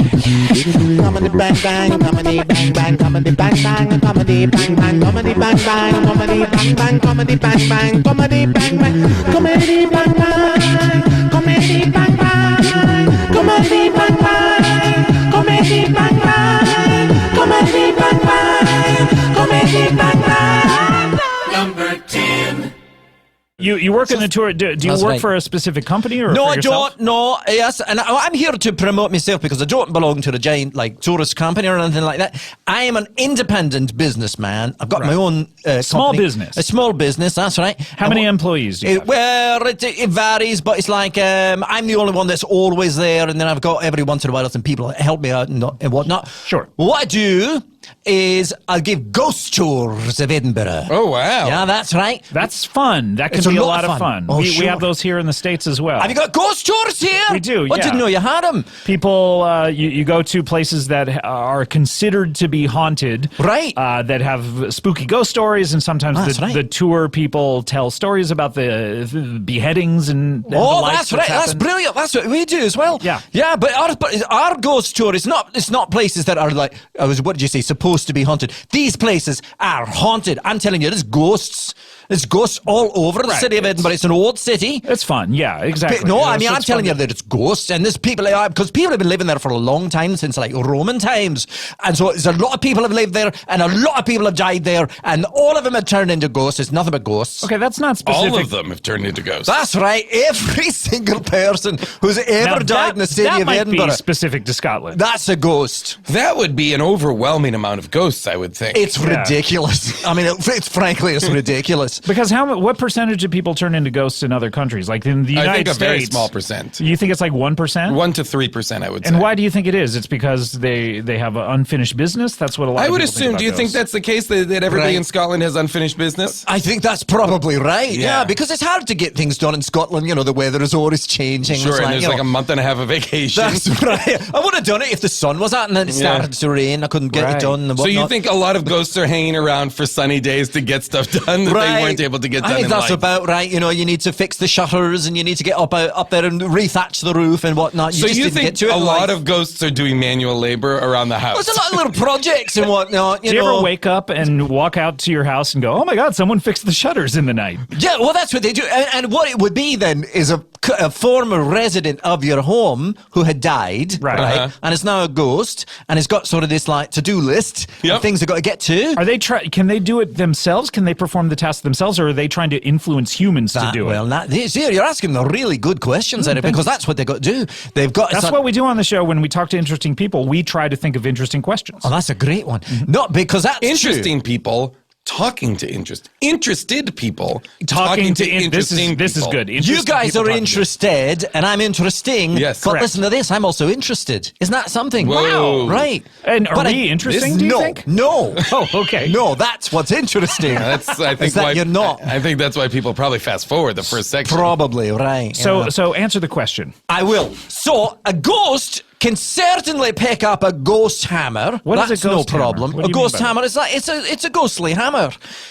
Comedy bang bang, comedy bang bang, comedy bang bang, comedy bang bang, comedy bang bang, comedy bang bang, comedy bang bang, comedy bang bang, comedy bang bang, comedy bang bang, comedy bang bang, comedy bang bang, comedy bang bang, comedy bang bang. Number 10. You work in the tour. Do you work for a specific company or No, for I yourself? don't. No, yes, and I'm here to promote myself because I don't belong to a giant tourist company or anything like that. I am an independent businessman. I've got my own Small company. business. A small business. That's right. How many employees do you have? Well, it varies, but it's like I'm the only one that's always there, and then I've got every once in a while some people that help me out and whatnot. Sure. What I do is I'll give ghost tours of Edinburgh. Oh, wow. Yeah, that's right. That's fun. That can It's be a a lot lot of of fun. fun. Oh, We sure. have those here in the States as well. Have you got ghost tours here? We do, I didn't yeah. know you had them. People, you go to places that are considered to be haunted. Right. That have spooky ghost stories, and sometimes That's right. the tour people tell stories about the beheadings and the Oh, lights that's right. That's happened. brilliant. That's what we do as well. Yeah. Yeah, but our ghost tour is not. It's not places that are like. What did you say? Supposed to be haunted. These places are haunted. I'm telling you, there's ghosts. There's ghosts all over the city of Edinburgh. It's an old city. It's fun, yeah, exactly. No, I So mean, I'm it's telling fun you that it's ghosts, and there's people, because people have been living there for a long time, since like Roman times, and so there's a lot of people have lived there, and a lot of people have died there, and all of them have turned into ghosts. It's nothing but ghosts. Okay, that's not specific. All of them have turned into ghosts. That's right. Every single person who's ever Now, died in the city that of might Edinburgh, be specific to Scotland. that's a ghost. That would be an overwhelming amount of ghosts, I would think. It's Yeah. ridiculous. I mean, it's frankly, it's ridiculous. Because what percentage of people turn into ghosts in other countries? Like in the United I think a States, very small percent. You think it's like 1%? 1 to 3%, I would say. And why do you think it is? It's because they have unfinished business? That's what a lot I of would people think assume. about Do you think ghosts. that's the case, that everybody Right. in Scotland has unfinished business? I think that's probably right. Yeah. Yeah. Because it's hard to get things done in Scotland. You know, the weather is always changing. Sure, It's and there's you like know, a month and a half of vacation. That's right. I would have done it if the sun was out and then it started to rain. I couldn't get Right. it done. And So you whatnot. think a lot of ghosts are hanging around for sunny days to get stuff done that they weren't able to get done I think in that's life? about right. You know, you need to fix the shutters and you need to get up there and rethatch the roof and whatnot. So just you didn't think get to it a in lot life. of ghosts are doing manual labor around the house? There's a lot of little projects and whatnot. Do you ever wake up and walk out to your house and go, oh my God, someone fixed the shutters in the night? Yeah, well, that's what they do. And what it would be then is a former resident of your home who had died, Right. Uh-huh. and is now a ghost, and has got sort of this like to-do list Yep. of things they've got to get to. Are they can they do it themselves? Can they perform the task themselves, or are they trying to influence humans to do well, it? see, you're asking the really good questions, Eddie, because that's what they've got to do. They've got. That's what we do on the show. When we talk to interesting people, we try to think of interesting questions. Oh, that's a great one. Not because that's Interesting people talking to interested people Talking to interesting this is people. good. You Interesting guys people are talking to- interested, and I'm interesting. Yes. but Correct. listen to this. I'm also interested. Isn't that something? Whoa. Right. And are But we interesting? Do you no, think? no. Oh, okay. No, that's what's interesting. That's I think Is that why you're not. I think that's why people probably fast forward the first section. Probably right. So, yeah. so answer the question. I will. So a ghost can certainly pick up a ghost hammer. What is a That's ghost no hammer? problem. What do A you mean ghost by that? hammer is like it's a ghostly hammer.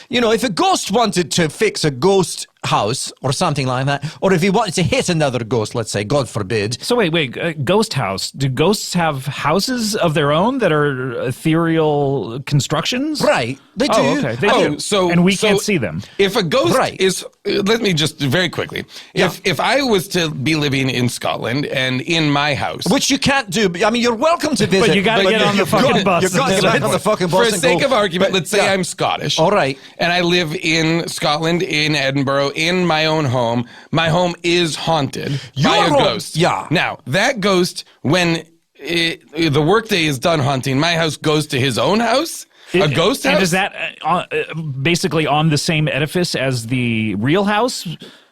You know, if a ghost wanted to fix a ghost house or something like that, or if he wanted to hit another ghost, let's say, God forbid. So wait, ghost house. Do ghosts have houses of their own that are ethereal constructions? Right, they do. Oh, okay. They do. So and we so can't see them. If a ghost Right. is, let me just very quickly. If I was to be living in Scotland and in my house, Which you can't do. I mean, you're welcome to visit. But you gotta get on the you've got- fucking bus You've got to and get visit. back on the fucking bus for and sake go. of argument, But, let's say yeah. I'm Scottish. All right. And I live in Scotland, in Edinburgh, in my own home. My home is haunted by a Your home- ghost. yeah. Now, that ghost, when the workday is done haunting, my house goes to his own house? A ghost house? And is that basically on the same edifice as the real house?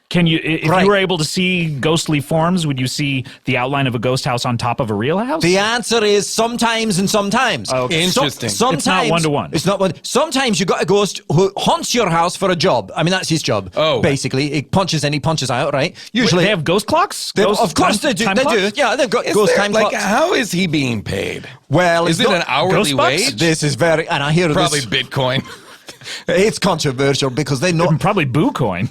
Can you, if Right. you were able to see ghostly forms, would you see the outline of a ghost house on top of a real house? The answer is sometimes and sometimes. Oh, okay. Interesting. Sometimes It's not one-to-one. It's not one. Sometimes you got a ghost who haunts your house for a job. I mean, that's his job. Oh. Basically, he punches in, he punches out. Right. Wait, Usually, they have ghost clocks? of course they do. time They do. clocks? Yeah, they've got Is ghost there, time like, clocks. how is he being paid? Well, Is it's it not- an hourly Ghost bucks? wage? This is very, and I hear Probably this. Bitcoin. It's controversial because they know. Probably Boo Coin.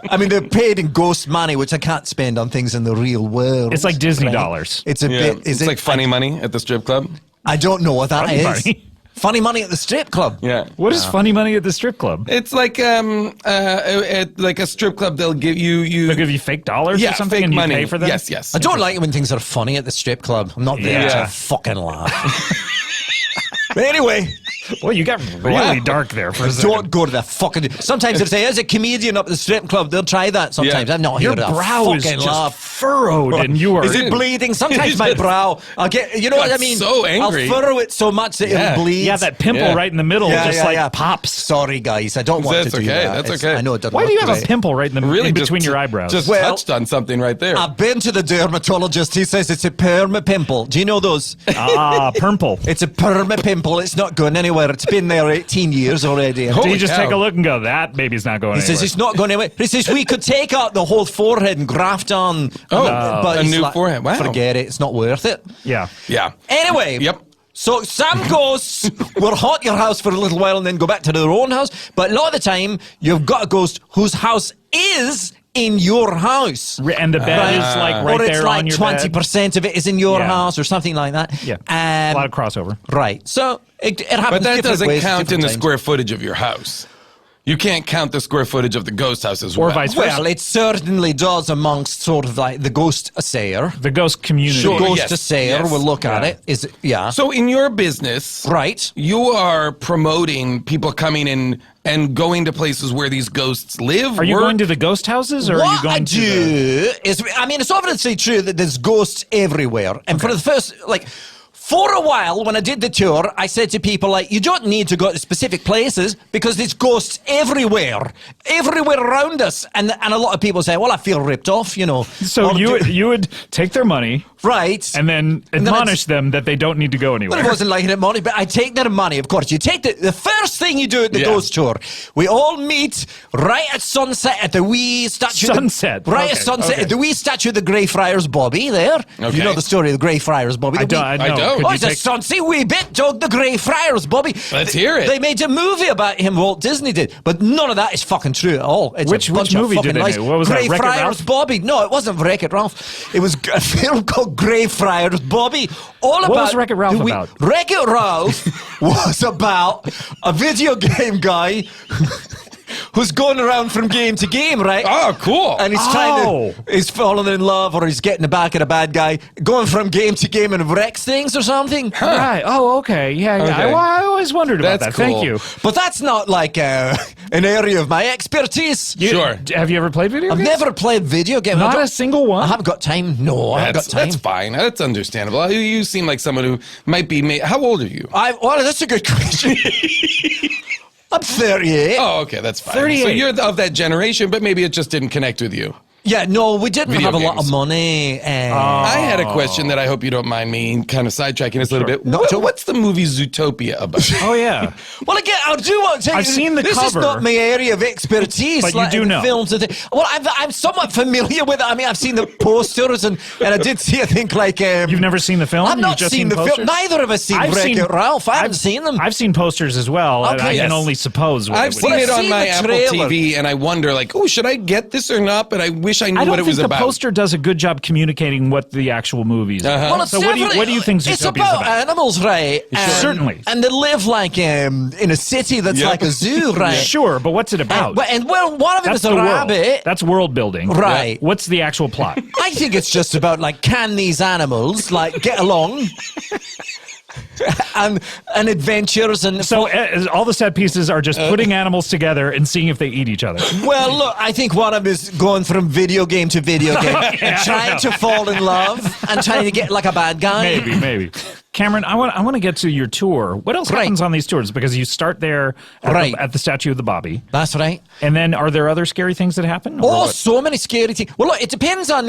I mean, they're paid in ghost money, which I can't spend on things in the real world. It's like Disney right? dollars. It's a bit. It's like funny money at the strip club. I don't know what that Funny is. money. Funny money at the strip club. Yeah. What is funny money at the strip club? It's like at like a strip club. They'll give you. They'll give you fake dollars or something fake and you money. pay for them? Yes. I don't like it when things are funny at the strip club. I'm not there Yeah. to fucking laugh. But anyway, Well, you got really dark there for a second. don't go to the fucking. Sometimes they say, as a comedian up at the strip club, they'll try that sometimes. Yeah. I'm not Your here to brow is fucking just laugh. furrowed and you are... Is it bleeding? Sometimes my brow, I'll get, you know what I Got mean? so angry. I'll furrow it so much that Yeah. it'll bleed. Yeah, that pimple Yeah. right in the middle pops. Sorry, guys. I don't want That's to do okay, that. that's It's- okay. I know it doesn't Why do you look have a great. pimple right in, Really, in between your eyebrows? Just Well, touched on something right there. I've been to the dermatologist. He says it's a perma pimple. Do you know those? Pimple. It's a perma pimple. It's not going anywhere. It's been there 18 years already. Do Holy you just cow. take a look and go, that baby's not going He anywhere? says it's not going anywhere. He says we could take out the whole forehead and graft on. a he's new forehead. Wow. Forget it. It's not worth it. Yeah. Yeah. Anyway. Yep. So some ghosts will haunt your house for a little while and then go back to their own house. But a lot of the time, you've got a ghost whose house is in your house. And the bed is like right or it's there like on your 20% of it is in your Yeah. house or something like that. bed. Yeah. A lot of crossover. Right. So it happens But that different doesn't ways, count in different the times. square footage of your house. You can't count the square footage of the ghost house as well. Or vice versa. Well, it certainly does amongst sort of like the ghost assayer. The ghost community. Sure. Ghost yes, assayer yes. will look at Yeah. it. Is it, yeah. So in your business, Right. you are promoting people coming in and going to places where these ghosts live. Are you work? going to the ghost houses or are you What I going to the... do is, I mean, it's obviously true that there's ghosts everywhere. And for the first, like, for a while, when I did the tour, I said to people, like, you don't need to go to specific places because there's ghosts everywhere around us. And a lot of people say, well, I feel ripped off, you know. So Or you would take their money right. and then then admonish them that they don't need to go anywhere. Well, it wasn't like it money, but I take their money, of course. You take the first thing you do at the Yeah. ghost tour, we all meet right at sunset at the wee statue. Sunset. Right at Okay, sunset okay. at the wee statue of the Greyfriars Bobby there. Okay. You know the story of the Greyfriars Bobby. I the don't. wee- I know. don't. Could Oh, you it's a take- sonsy wee bit dog, the Greyfriars Bobby. Let's hear it. They made a movie about him, Walt Disney did, but none of that is fucking true at all. It's Which a bunch of movie did fucking they lies. make? What was that, Wreck-It Greyfriars Ralph? Bobby. No, it wasn't Wreck-It Ralph. It was a film called Greyfriars Bobby. All about was Wreck-It Ralph about? Wreck-It Ralph was about a video game guy who's going around from game to game, right? Oh, cool. And he's he's falling in love or he's getting the back of a bad guy, going from game to game and wrecks things or something. Right. Oh, okay. Yeah. Okay. I always wondered about That's that. Thank cool. you. But that's not like an area of my expertise. Sure. Have you ever played video I've games? never played video games. Not I don't- a single one? I haven't got time. No, I haven't got time. That's fine. That's understandable. You seem like someone who might be. How old are you? Well, that's a good question. I'm 38. Oh, okay, that's fine. 38. So you're of that generation, but maybe it just didn't connect with you. Yeah, no, we didn't Video have a lot of games. money. I had a question that I hope you don't mind me kind of sidetracking us a little bit. No, What- so- what's the movie Zootopia about? Oh, yeah. Well, again, I do want to tell I've you, seen the this is cover. not my area of expertise. But you like do the know. films and well, I'm somewhat familiar with it. I mean, I've seen the posters and I did see, I think, like... You've never seen the film? I've You've not just seen the posters? film. Neither of us seen I've seen- Wreck-It Ralph. I haven't seen them. I've seen posters as well. and Okay, I can yes. only suppose what I've it would seen be. it on seen my the Apple trailer. TV, and I wonder, like, oh, should I get this or not? But I wish I knew I don't what it think was the about. poster does a good job communicating what the actual movie's about. Well, it's So what definitely- do you think it's Zootopia is about animals, right? Certainly. And they live like in a city that's Yep. like a zoo, right? Sure, but what's it about? Well, one of them That's is a the world. rabbit. That's world building. Right. What's the actual plot? I think it's just about like, can these animals like get along? and adventures and So all the set pieces are just putting animals together and seeing if they eat each other. well, look, I think one of them is going from video game to video game, Yeah, I trying know. to fall in love and trying to get like a bad guy. Maybe. Cameron, I want to get to your tour. What else Right. happens on these tours? Because you start there at, Right. at the statue of the Bobby. That's right. And then are there other scary things that happen? Or Oh, what? so many scary things. Well, look, it depends on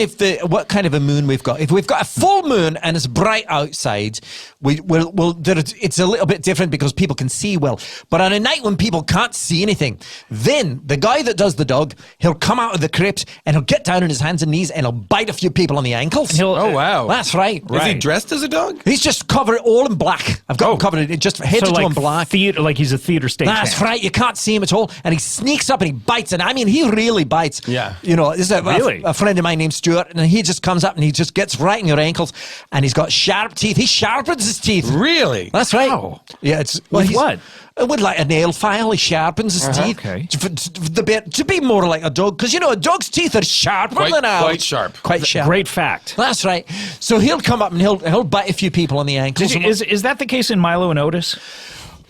what kind of a moon we've got. If we've got a full moon and it's bright outside, it's a little bit different because people can see well. But on a night when people can't see anything, then the guy that does the dog, he'll come out of the crypt and he'll get down on his hands and knees and he'll bite a few people on the ankles. He'll- Oh, wow. That's right. Is he dressed as a dog? He's just covered it all in black. I've got him covered it just head to toe in black. Theater, like he's a theater stage. That's right. You can't see him at all, and he sneaks up and he bites. And I mean, he really bites. Yeah. You know, this is a friend of mine named Stuart, and he just comes up and he just gets right in your ankles, and he's got sharp teeth. He sharpens his teeth. Really? That's right. Wow. Yeah, it's With what? With like a nail file, he sharpens his teeth. Okay. To be more like a dog, because you know a dog's teeth are sharper than ours. Quite sharp. Quite sharp. Great fact. That's right. So he'll come up and he'll bite a few people on the ankles. Is that the case in Milo and Otis?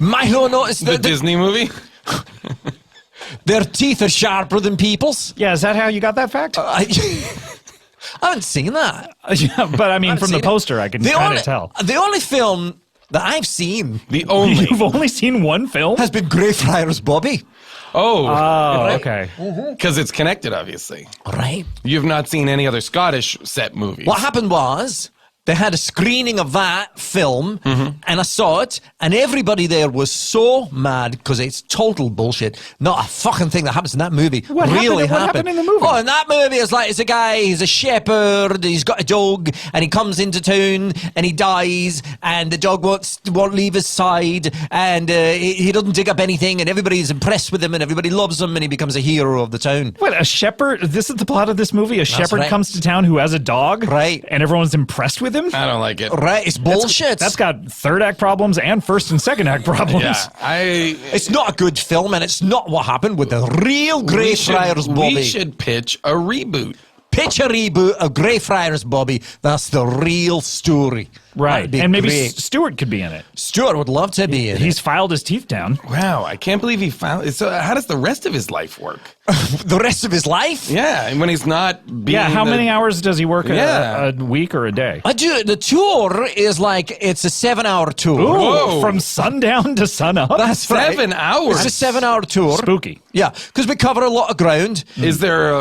Milo noticed The Disney movie? their teeth are sharper than people's. Yeah, is that how you got that fact? I haven't seen that. Yeah, but I mean, from the seen it. poster, I can kind of tell. The only film that I've seen You've only seen one film? has been Greyfriars Bobby. Oh, Okay. because it's connected, obviously. Right. You've not seen any other Scottish set movies. What happened was they had a screening of that film, Mm-hmm. and I saw it, and everybody there was so mad because it's total bullshit. Not a fucking thing that happens in that movie What happened in the movie? Oh, in that movie, it's a guy, he's a shepherd, he's got a dog, and he comes into town, and he dies, and the dog won't leave his side, and he doesn't dig up anything, and everybody's impressed with him, and everybody loves him, and he becomes a hero of the town. What, a shepherd? This is the plot of this movie? A shepherd right. comes to town who has a dog? Right. And everyone's impressed with him? I don't like it. Right, it's bullshit. That's got third act problems and first and second act problems. Yeah, It's not a good film, and it's not what happened with the real Greyfriars Bobby. We should pitch a reboot. Pitch a reboot of Greyfriars Bobby. That's the real story. Right. That'd be And maybe great. Stuart could be in it. Stuart would love to be in it. He's filed his teeth down. Wow, I can't believe he found. So, how does the rest of his life work? The rest of his life? Yeah, when he's not being. Yeah, how many hours does he work Yeah. a week or a day? The tour is like, it's a 7-hour tour. Ooh, Whoa. from sundown to sunup? That's right. 7 hours. It's a 7-hour tour. Spooky. Yeah, because we cover a lot of ground. Is there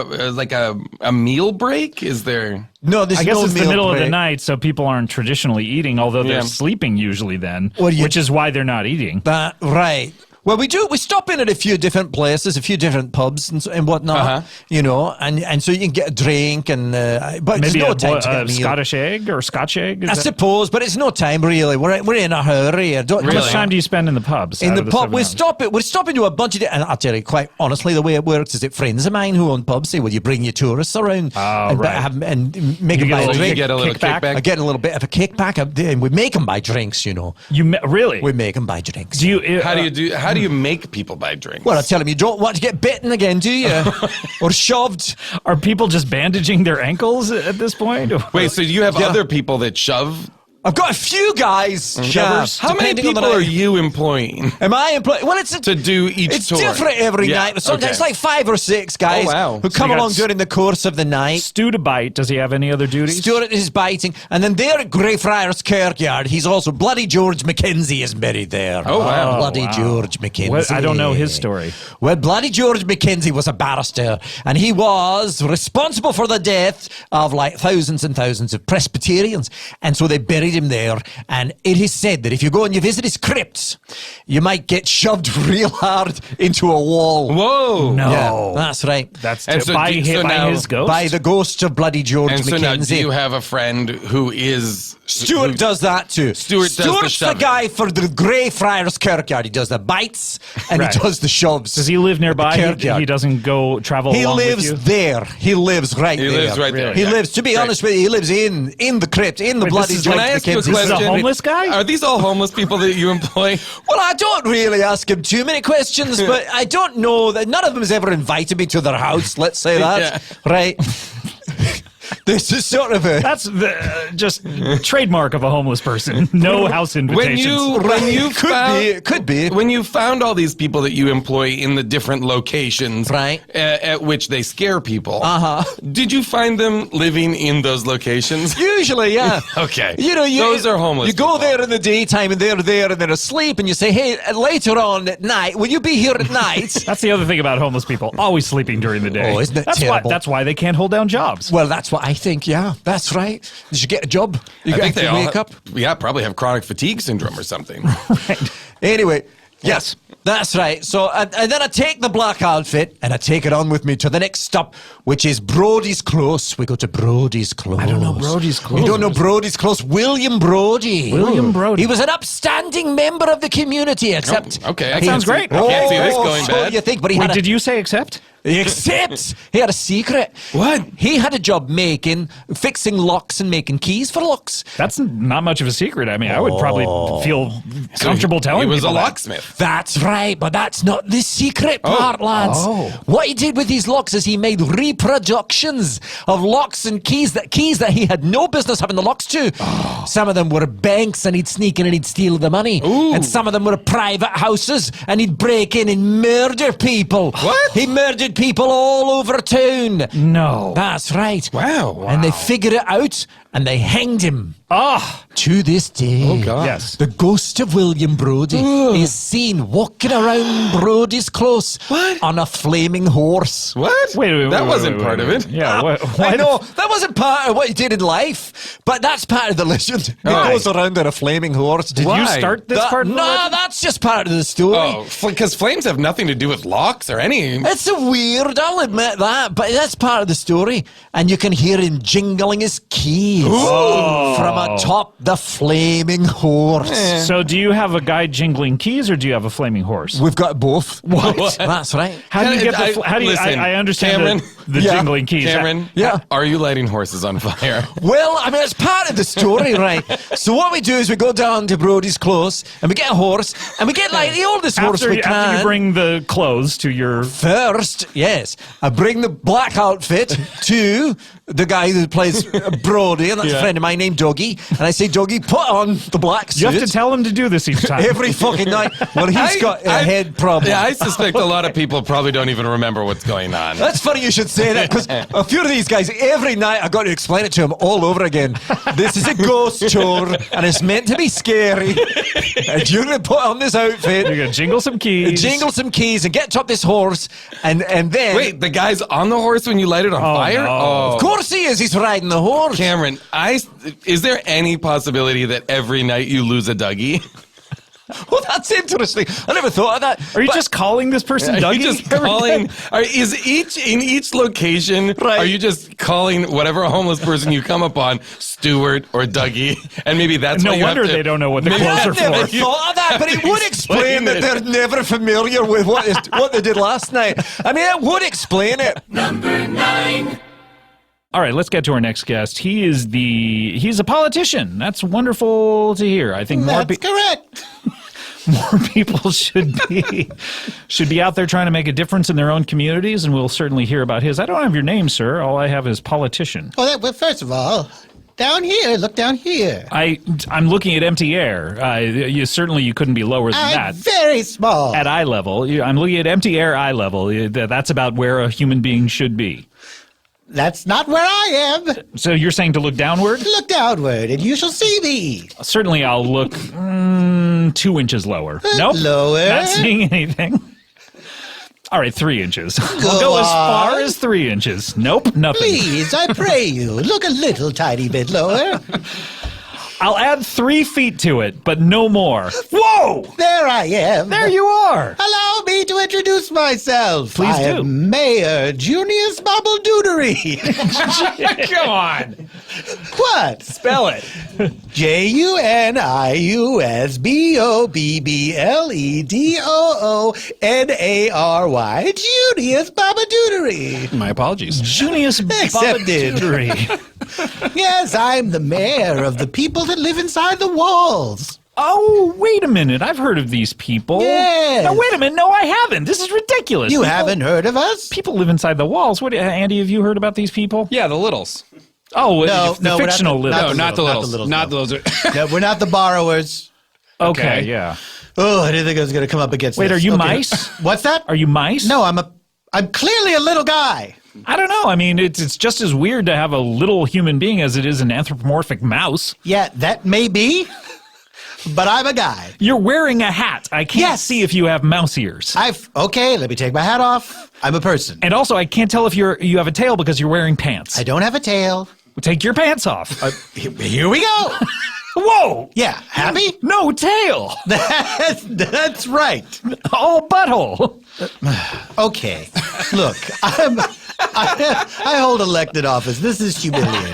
a meal break? Is there? No, there's I guess no it's the meal middle of the break. night, so people aren't traditionally eating, although they're Yeah. sleeping usually then, Well, which is why they're not eating. Right. Well, we stop in at a few different places, a few different pubs and whatnot, you know, and so you can get a drink and but Maybe there's no time to get a a meal. Scottish egg or Scotch egg? I suppose, but it's no time really. We're in a hurry. How much time do you spend in the pubs? In out the of the pub, 7 hours? we're stopping to a bunch of, and I'll tell you quite honestly, the way it works is that friends of mine who own pubs say, "Well, you bring your tourists around and, right. and make them get buy a a little- drink." You get a little Kickback. kickback. I get a little bit of a kickback, and we make them buy drinks. You know, Really? we make them buy drinks. Do you? How do you make people buy drinks? Well, I tell them you don't want to get bitten again, do you? Or shoved? Are people just bandaging their ankles at this point? Wait, so you have Yeah. other people that shove? I've got a few guys. Shovers? How many depending on the people are night. you employing Am I employed? Well, it's to do each It's tour? different every Yeah, night. But sometimes okay. it's like 5 or 6 guys Oh, wow. who So come you got along during the course of the night. Stu to bite. Does he have any other duties? Stuart is biting, and then there at Greyfriars Kirkyard, he's also Bloody George Mackenzie is buried there. Oh, wow. Bloody wow. George Mackenzie. What- I don't know his story. Well, Bloody George Mackenzie was a barrister, and he was responsible for the death of like thousands and thousands of Presbyterians, and so they buried him there. And it is said that if you go and you visit his crypts, you might get shoved real hard into a wall. Whoa! No. Yeah, that's right. That's And so by, do- so by now- his ghost? By the ghost of Bloody George And so now, do Mackenzie. you have a friend who is Stuart does that too. Stuart does the Stuart's the shoving. guy for the Greyfriars Kirkyard. He does the bites and Right. he does the shoves. Does he live nearby? At the He, Kirkyard. he doesn't go travel He along lives with you? there. He lives right He there. lives right there. He Yeah. lives, to be Great. honest with you, he lives in the crypt, in the Wait, Bloody this is- George Can I ask you a Mackenzie. This is a question? homeless guy? Are these all homeless people that you employ? Well, I don't really ask him too many questions, but I don't know that none of them has ever invited me to their house, let's say that. Yeah. Right? This is sort of a... That's the just trademark of a homeless person. No house invitations. When you could be. When you found all these people that you employ in the different locations, Right. at which they scare people, Uh-huh. did you find them living in those locations? Usually, yeah. Okay. You know, Those are homeless You go people. there in the daytime and they're there and they're asleep, and you say, "Hey, later on at night, will you be here at night?" That's the other thing about homeless people. Always sleeping during the day. Oh, isn't it that's terrible? That's why they can't hold down jobs. Well, that's what I think. Yeah, that's right. Did you get a job? You I think they all wake up. probably have chronic fatigue syndrome or something. Anyway, Yes, that's right. So, and then I take the black outfit and I take it on with me to the next stop, which is Brody's Close. We go to Brody's Close. I don't know Brody's Close. You don't know Brody's Close? William Brody. William Brody. He was an upstanding member of the community, except... Okay. That sounds great. I can't see this going so bad. you think, but he Wait, had a... did you say accept? Except he had a secret. What? He had a job fixing locks and making keys for locks. That's not much of a secret. I mean, I would probably feel comfortable telling He was a people that. locksmith. That's right, but that's not the secret part, lads. What he did with these locks is he made reproductions of locks and keys that he had no business having the locks to. Some of them were banks and he'd sneak in and he'd steal the money. And some of them were private houses and he'd break in and murder people. What? He murdered people all over town. No. That's right. Wow. And they figured it out and they hanged him. Ah. To this day, Oh, God. Yes. the ghost of William Brody is seen walking around Brody's Close on a flaming horse. What? Wait, That wasn't part of it. Yeah. I know, that wasn't part of what he did in life, but that's part of the legend. He Why? goes around on a flaming horse. Did you start this part of the No, legend? that's just part of the story. Oh, because flames have nothing to do with locks or anything. It's a weird, I'll admit that, but that's part of the story. And you can hear him jingling his keys from atop the flaming horse. So do you have a guy jingling keys or do you have a flaming horse? We've got both. What? That's right. How do you get I- the... How do you... listen, I understand Cameron. the Yeah. jingling keys. Cameron, Yeah. are you lighting horses on fire? Well, I mean, it's part of the story, right? So what we do is we go down to Brody's Close and we get a horse and we get like the oldest horse we can. After you bring the clothes to your... First, yes, I bring the black outfit to the guy who plays Brody, and that's a friend of mine named Dougie. And I say, Dougie, put on the black suit. You have to tell him to do this each time. every fucking night. Well, he's got a head problem. Yeah, I suspect a lot of people probably don't even remember what's going on. That's funny you should say that, because a few of these guys, every night I've got to explain it to them all over again. This is a ghost tour, and it's meant to be scary. And you're going to put on this outfit, You're going to jingle some keys. jingle some keys, and get up this horse, and then... Wait, the guy's on the horse when you light it on fire? no. Oh, Of course he is, he's riding the horse. Cameron, is there any possibility that every night you lose a Dougie? Well, that's interesting. I never thought of that. Are you But- just calling this person Are Dougie? you just calling? In each location? Right. Are you just calling whatever homeless person you come upon Stuart or Dougie? And maybe that's No why you have wonder to- they don't know what the Maybe clothes I've are never for. thought of that, but it would explain that they're never familiar with what they did last night. I mean, it would explain it. Number 9. All right, let's get to our next guest. He's a politician. That's wonderful to hear. I think more correct. more people should be out there trying to make a difference in their own communities, and we'll certainly hear about his. I don't have your name, sir. All I have is politician. Well, first of all, down here, look down here. I'm looking at empty air. You couldn't be lower than I'm that. very small. At eye level, I'm looking at empty air eye level. That's about where a human being should be. That's not where I am. So you're saying to look downward? Look downward, and you shall see me. Certainly, I'll look 2 inches lower. Nope, Lower. not seeing anything. All right, 3 inches. We'll go as far on. as 3 inches. Nope, nothing. Please, I pray you, look a little tiny bit lower. I'll add 3 feet to it, but no more. Whoa! There I am. There you are. Allow me to introduce myself. Please I do. am Mayor Junius Bobbledoodery. Come on. What? Spell it. JUNIUSBOBBLEDOONARY. Junius Bobbledoodery. My apologies. Junius Accepted. Bobbledoodery. Yes, I'm the mayor of the people that live inside the walls. Oh, wait a minute. I've heard of these people. Yes. No, wait a minute. No, I haven't. This is ridiculous. You People- haven't heard of us? People live inside the walls. What, Andy, have you heard about these people? Yeah, the littles. Oh, No, the no, we're not fictional the- little. No, not the Not the littles. littles, Not no. those. No, we're not the borrowers. Okay, Okay. yeah. Oh, I didn't think I was going to come up against Wait, this. are you Okay. mice? What's that? Are you mice? No, I'm clearly a little guy. I don't know. I mean, it's just as weird to have a little human being as it is an anthropomorphic mouse. Yeah, that may be, but I'm a guy. You're wearing a hat. I can't Yes. see if you have mouse ears. Okay, let me take my hat off. I'm a person. And also, I can't tell if you have a tail because you're wearing pants. I don't have a tail. Take your pants off. Here we go. Whoa! Yeah, happy? No tail! That's right. All butthole! Okay, look, I hold elected office. This is humiliating.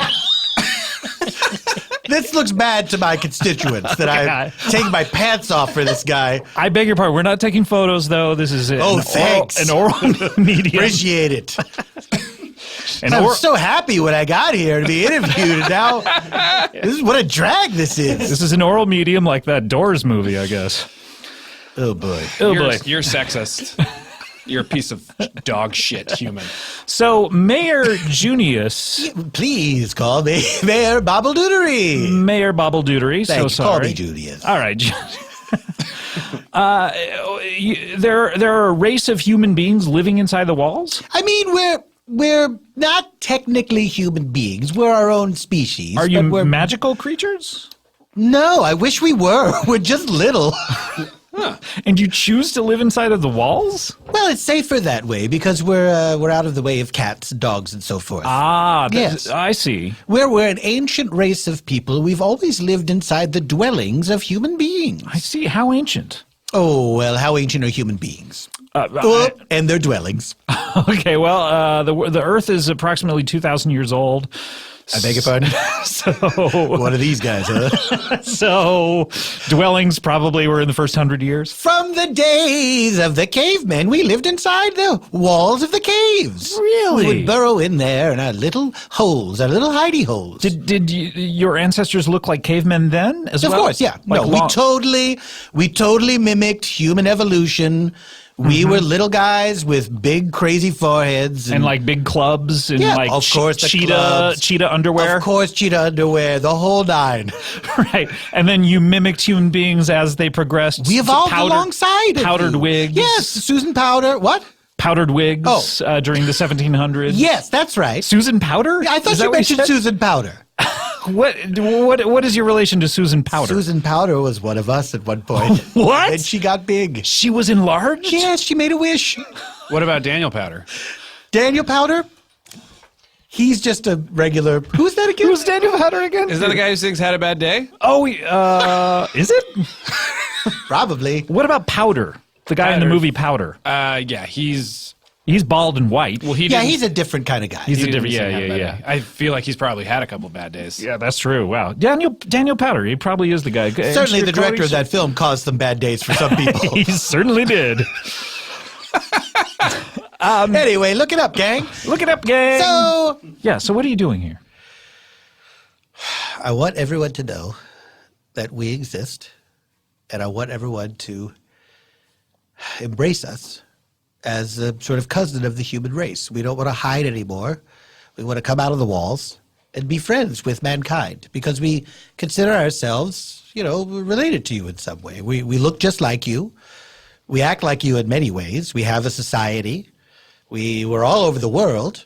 This looks bad to my constituents that I take my pants off for this guy. I beg your pardon. We're not taking photos, though. This is thanks. An oral medium. Appreciate it. I was so happy when I got here to be interviewed, and now this is what a drag this is. This is an oral medium like that Doors movie, I guess. Oh boy. Oh boy. You're sexist. You're a piece of dog shit human. So Mayor Junius, Please call me Mayor Bobbledoodery. Mayor Bobbledoodery. So Thank you. sorry. Call me Junius. All right. There are a race of human beings living inside the walls. I mean, we're not technically human beings. We're our own species. Are you but we're magical creatures? No, I wish we were. We're just little. And you choose to live inside of the walls? Well, it's safer that way because we're out of the way of cats, dogs, and so forth. Ah, Yes. I see. We're an ancient race of people. We've always lived inside the dwellings of human beings. I see. How ancient? Oh, well, how ancient are human beings? And their dwellings. Okay, well, the Earth is approximately 2,000 years old. I beg your pardon? So, What are these guys, huh? so dwellings probably were in the first 100 years. From the days of the cavemen, we lived inside the walls of the caves. Really? We would burrow in there in our little holes, our little hidey holes. Did your ancestors look like cavemen then as Of well? course, yeah. Like No, long- we totally mimicked human evolution. We were little guys with big, crazy foreheads. and like big clubs and Yeah, like of course, the cheetah clubs. underwear. Of course, cheetah underwear, the whole nine. Right. And then you mimicked human beings as they progressed. We evolved alongside of powdered you. wigs. Yes, Susan Powder. What? Powdered wigs during the 1700s. Yes, that's right. Susan Powder? I thought Is that you what mentioned said? Susan Powder. What is your relation to Susan Powder? Susan Powder was one of us at one point. What? And she got big. She was enlarged? Yes, she made a wish. What about Daniel Powder? Daniel Powder? He's just a regular. Who's that again? Who's Daniel Powder again? Is that the guy who sings "Had a Bad Day"? Oh, is it? Probably. What about Powder? The guy in the Powder. movie Powder. Yeah, He's bald and white. well, he Yeah, didn't- he's a different kind of guy. He's he a didn't different. sing Yeah, "Had a yeah, Bad yeah. Day." I feel like he's probably had a couple bad days. Yeah, that's true. Wow, Daniel Powder. He probably is the guy. Certainly, the director of that film caused some bad days for some people. He certainly did. Anyway, look it up, gang. Look it up, gang. So, Yeah. So what are you doing here? I want everyone to know that we exist, and I want everyone to embrace us as a sort of cousin of the human race. We don't want to hide anymore. We want to come out of the walls and be friends with mankind because we consider ourselves, related to you in some way. We look just like you. We act like you in many ways. We have a society. We're all over the world.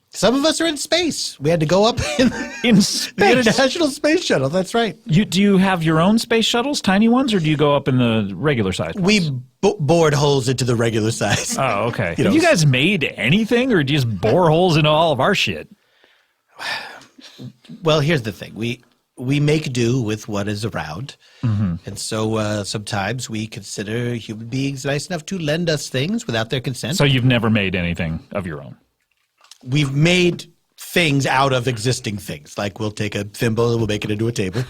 Some of us are in space. We had to go up in In the space. International Space Shuttle. That's right. Do you have your own space shuttles, tiny ones, or do you go up in the regular size? We bored holes into the regular size. Oh, okay. You know, Have you guys made anything, or do you just bore holes into all of our shit? Well, here's the thing. We make do with what is around. And so sometimes we consider human beings nice enough to lend us things without their consent. So you've never made anything of your own? We've made things out of existing things. Like we'll take a thimble and we'll make it into a table.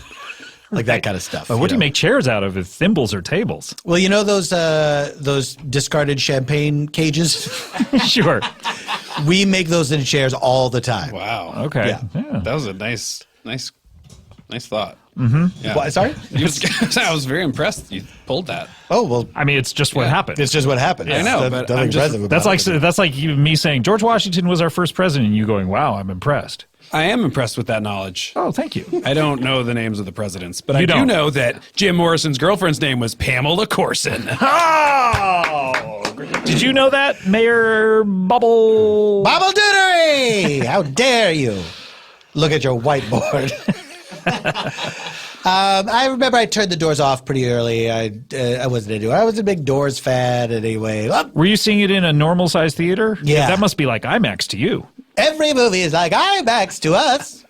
Like that kind of stuff. But what do you make chairs out of? If thimbles or tables? Well, you know those discarded champagne cages? Sure. We make those into chairs all the time. Wow. Okay. Yeah. That was a nice thought. Yeah. What, sorry? I was very impressed. You pulled that. Oh, well, I mean, it's just what happened. it's just what happened. I know, That's but nothing I'm just- impressive about That's like it. me saying George Washington was our first president, and you going, "Wow, I'm impressed." I am impressed with that knowledge. Oh, thank you. I don't know the names of the presidents, but I You do don't. know that Jim Morrison's girlfriend's name was Pamela Corson. Oh, did you know that, Mayor Bubble? Bobble Doodery! How dare you? Look at your whiteboard. I remember I turned the doors off pretty early. I wasn't into it. I was a big Doors fan anyway. Were you seeing it in a normal size theater? Yeah. That must be like IMAX to you. Every movie is like IMAX to us.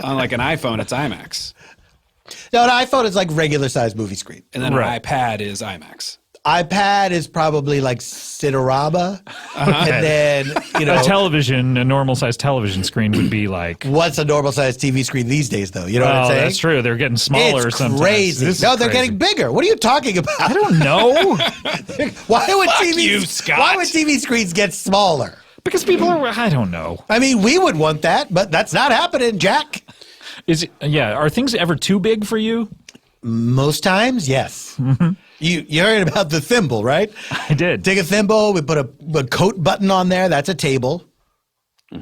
On like an iPhone, it's IMAX. No, an iPhone is like regular size movie screen. And then Right. an iPad is IMAX. iPad is probably like Cinerama. And then, A television, a normal sized television screen would be like. what's a normal size TV screen these days, though? You know what I'm saying? That's true. They're getting smaller It's sometimes. crazy. This is No, they're crazy. getting bigger. What are you talking about? I don't know. Why would you, Scott. Why would TV screens get smaller? Because people are. I don't know. I mean, we would want that, but that's not happening, Jack. Are things ever too big for you? Most times, yes. You heard about the thimble, right? I did. Take a thimble, we put a coat button on there. That's a table.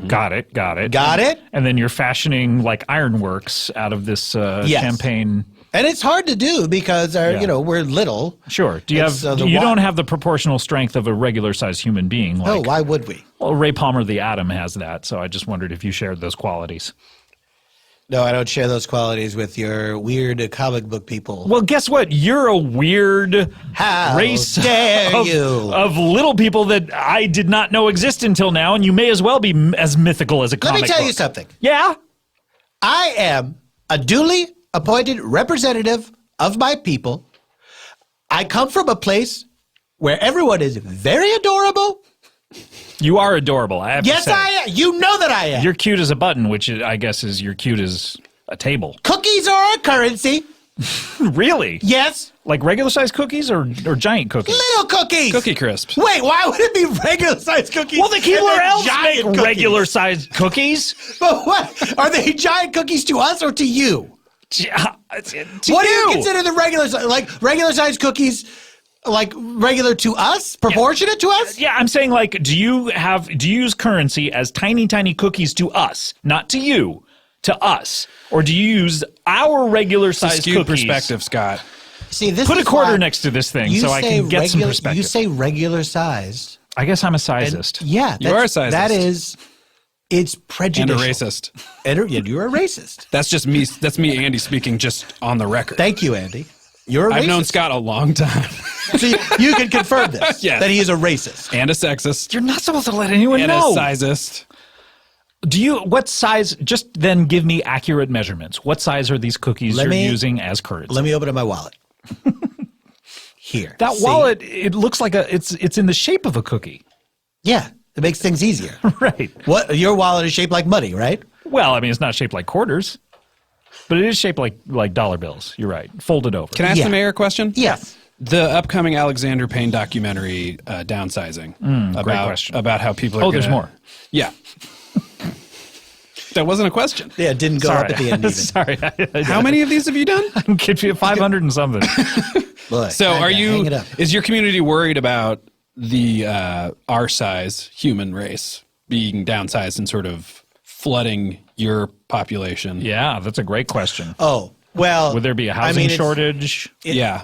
Got it. Got it? And then you're fashioning like ironworks out of this champagne. And it's hard to do because we're little. Sure. Do you It's, have? the You wa- don't have the proportional strength of a regular sized human being. No, Like, why would we? well, Ray Palmer, the Atom, has that. So I just wondered if you shared those qualities. No, I don't share those qualities with your weird comic book people. Well, guess what? You're a weird How race dare of, you. of little people that I did not know exist until now, and you may as well be as mythical as a Let comic me tell book. you something. Yeah? I am a duly appointed representative of my people. I come from a place where everyone is very adorable. You are adorable, I have to Yes, say. I am. You know that I am. You're cute as a button, which I guess is you're cute as a table. Cookies are a currency. Really? Yes. Like regular-sized cookies or giant cookies? Little cookies. Cookie Crisp. Wait, why would it be regular sized cookies? Well, the and Keebler then elves giant make cookies? regular-sized cookies. But what? Are they giant cookies to us or to you? What do you consider the regular sized cookies? Like regular to us? Proportionate to us? Yeah, I'm saying like, do you use currency as tiny cookies to us, not to you, to us, or do you use our regular sized Skewed cookies? perspective, Scott. See, this Put a is quarter why next to this thing you so I say can get some regular- perspective. You say regular sized. I guess I'm a sizist. Yeah, You are a that's- sizist. That is, it's And a prejudicial. racist. Yeah, you're a racist. That's just me. That's me, Andy, speaking just on the record. Thank you, Andy. You're a racist. I've known Scott a long time. So you can confirm this, Yes. that he is a racist. And a sexist. You're not supposed to let anyone And know. a sizist. What size? Just then give me accurate measurements. What size are these cookies you're using as currency? Let me open up my wallet. Here. That See? wallet, it looks like it's in the shape of a cookie. Yeah, it makes things easier. Right. What? Your wallet is shaped like money, right? Well, I mean, it's not shaped like quarters, but it is shaped like dollar bills. You're right. Folded over. Can I ask Yeah. the mayor a question? Yes. The upcoming Alexander Payne documentary, Downsizing, question. about how people are. Oh, there's more. Yeah. That wasn't a question. Yeah, it didn't go up at the end even. Sorry. How many of these have you done? I'm confused. 500 and something. Look, So, I are gotta hang you? it up. Is your community worried about the our size human race being downsized and sort of flooding your population? Yeah, that's a great question. Oh, well. Would there be a housing it's- shortage? Yeah.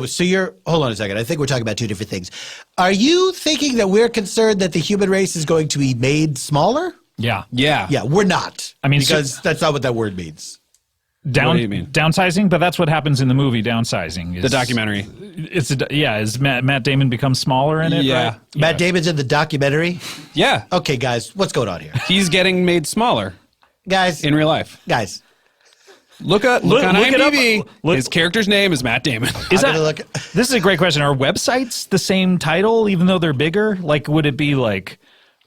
So you're. Hold on a second. I think we're talking about two different things. Are you thinking that we're concerned that the human race is going to be made smaller? Yeah. Yeah. Yeah, we're not. I mean, because that's not what that word means. What do you mean? Downsizing, but that's what happens in the movie Downsizing. The documentary. Is Matt Damon become smaller in it? Yeah. Right? Matt Damon's in the documentary. Yeah. Okay, guys, what's going on here? He's getting made smaller Guys, in real life. guys, Look on look it up. IMDb. Look- His character's name is Matt Damon. Is I'm that, gonna look. this is a great question. Are websites the same title even though they're bigger? Like, would it be like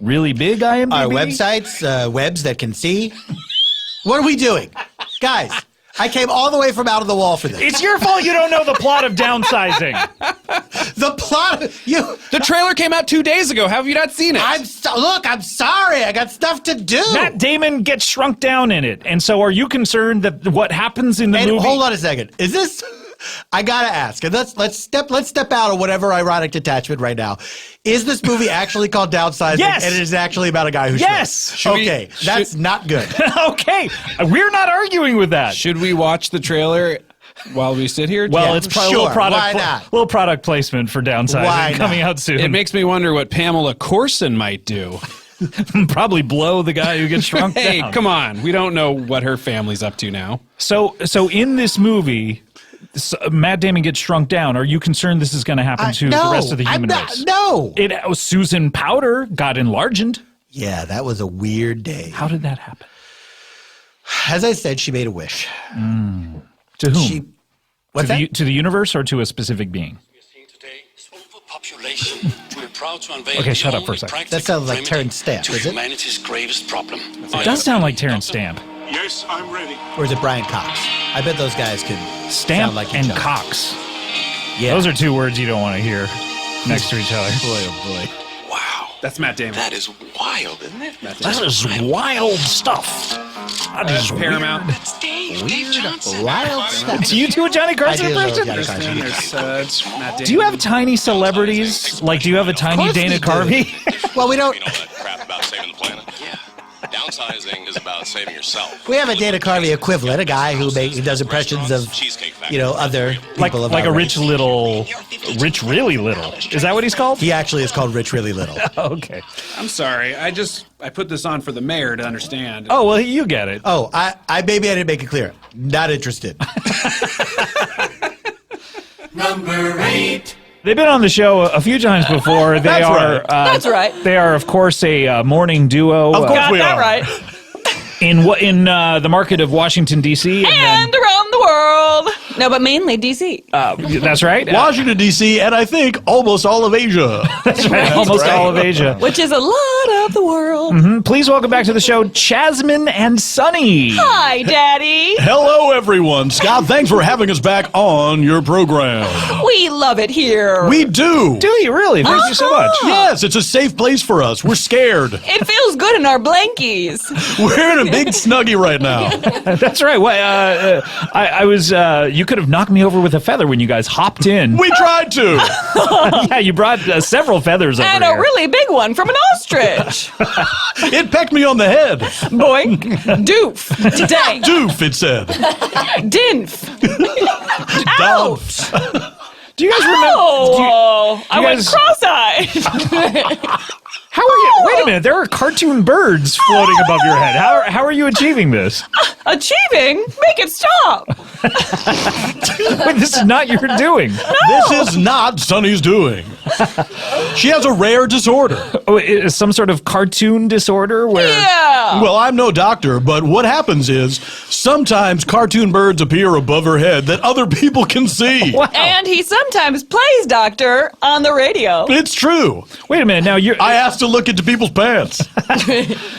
really big IMDb? Our websites, webs that can see. What are we doing, guys? I came all the way from out of the wall for this. It's your fault you don't know the plot of Downsizing. The plot. The trailer came out 2 days ago. How have you not seen it? I'm sorry. I got stuff to do. Matt Damon gets shrunk down in it. And so are you concerned that what happens in the And movie... hold on a second. Is this? I gotta ask, and let's step out of whatever ironic detachment right now. Is this movie actually called Downsizing? Yes. And it is actually about a guy who Yes. shrinks? Okay, that's not good. Okay. We're not arguing with that. Should we watch the trailer while we sit here? Well, Yeah, it's probably sure. a little Why not? little product placement for Downsizing Why not? coming out soon. It makes me wonder what Pamela Corson might do. probably blow the guy who gets shrunk Hey, down. come on. We don't know what her family's up to now. So in this movie, Matt Damon gets shrunk down. Are you concerned this is going to happen to no, the rest of the I'm human not- race? No. Susan Powder got enlarged. Yeah, that was a weird day. How did that happen? As I said, she made a wish. To whom? What's that? To the universe or to a specific being? Population. We're proud to unveil Okay, the shut up for a only second. practical That sounds like remedy Terrence Stamp, to is it? humanity's gravest problem. It does sound like Terrence Stamp. Yes, I'm ready. Or is it Brian Cox? I bet those guys can Stamp sound like and each other. Cox. Yeah. Those are two words you don't want to hear next to each other. Boy, oh boy. Wow. That's Matt Damon. That is wild, isn't it? That is wild stuff. That is Paramount. That's Dave Johnson. Wild stuff. Do you do a Johnny Carson I do love impression? Johnny Carson. There's Matt Damon. Do you have tiny celebrities? Like, do you have a tiny course Dana we do. Carvey? Well, we don't. All that crap about saving the planet. Yeah. Downsizing is about saving yourself. We have a Dana Carvey equivalent, a guy who does impressions of, other people. Like a our Rich race. Little, Rich Really Little. Is that what he's called? He actually is called Rich Really Little. Okay. I'm sorry. I put this on for the mayor to understand. Oh, well, you get it. Oh, I maybe I didn't make it clear. Not interested. Number 8. They've been on the show a few times before. They That's are. right. That's right. They are, of course, a morning duo. Of course Got we that are. right. in the market of Washington D.C. And around the world. No, but mainly DC. That's right. Washington, D.C., and I think almost all of Asia. That's right. Almost all of Asia. Which is a lot of the world. Please welcome back to the show, Chasmin and Sunny. Hi, Daddy. Hello, everyone. Scott, thanks for having us back on your program. We love it here. We do. Do you really? Thank you so much. Yes, it's a safe place for us. We're scared. It feels good in our blankies. We're in a big snuggie right now. That's right. Well, I was. You could have knocked me over with a feather when you guys hopped in. We tried to. Yeah, you brought several feathers over And here. a really big one from an ostrich. It pecked me on the head. Boink. Doof. Dank. Doof, it said. Dinf. Ouch. Do you guys remember? Oh, I went guys- cross-eyed. How are you? Wait a minute. There are cartoon birds floating above your head. How are you achieving this? Achieving? Make it stop. Wait, this is not your doing. This is not Sunny's doing. She has a rare disorder. Oh, it is some sort of cartoon disorder where. Yeah. Well, I'm no doctor, but what happens is sometimes cartoon birds appear above her head that other people can see. Wow. And he sometimes plays doctor on the radio. It's true. Wait a minute. Now you're. I asked to look into people's pants.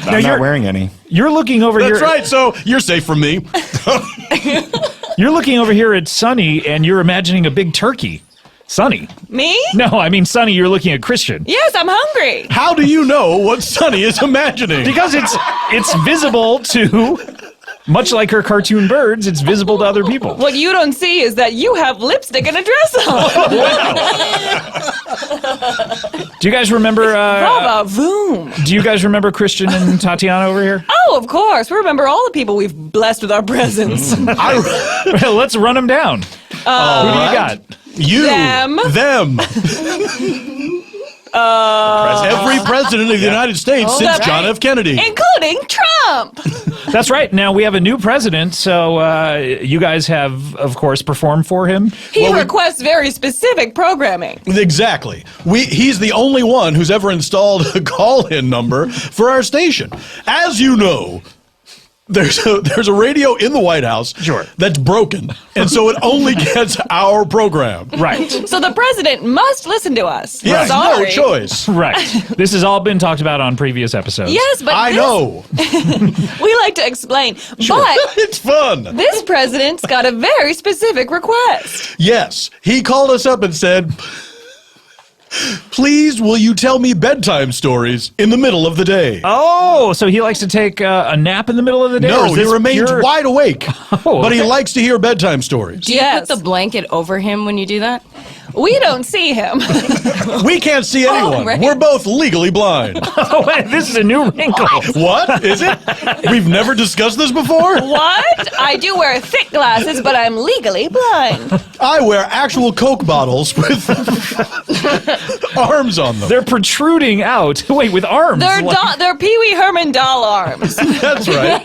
now you're wearing any. You're looking over here. That's right, so you're safe from me. You're looking over here at Sunny, and you're imagining a big turkey. Sunny. Me? No, I mean Sunny. You're looking at Kristian. Yes, I'm hungry. How do you know what Sunny is imagining? Because it's visible to, much like her cartoon birds, it's visible to other people. What you don't see is that you have lipstick and a dress on. Do you guys remember? Brava, voom. Do you guys remember Kristian and Tatiana over here? Oh, of course. We remember all the people we've blessed with our presence. Well, let's run them down. Who do you got? You. Them. Every president of the United States since John F. Kennedy. Including Trump. That's right. Now we have a new president, so you guys have, of course, performed for him. He requests very specific programming. Exactly. He's the only one who's ever installed a call-in number for our station. As you know, there's a radio in the White House that's broken, and so it only gets our program. Right. So the president must listen to us. Yes, Sorry. no choice. Right. This has all been talked about on previous episodes. Yes, but I know. we like to explain. But It's fun. this president's got a very specific request. Yes, he called us up and said, please, will you tell me bedtime stories in the middle of the day? Oh, so he likes to take a nap in the middle of the day? or No, is he this remains pure- wide awake, but he okay. likes to hear bedtime stories. Do you put the blanket over him when you do that? We don't see him. We can't see anyone. right. We're both legally blind. Oh, wait, this is a new wrinkle. What? Is it? We've never discussed this before? What? I do wear thick glasses, but I'm legally blind. I wear actual Coke bottles with arms on them. They're protruding out. Wait, with arms. They're Pee Wee Herman doll arms. That's right.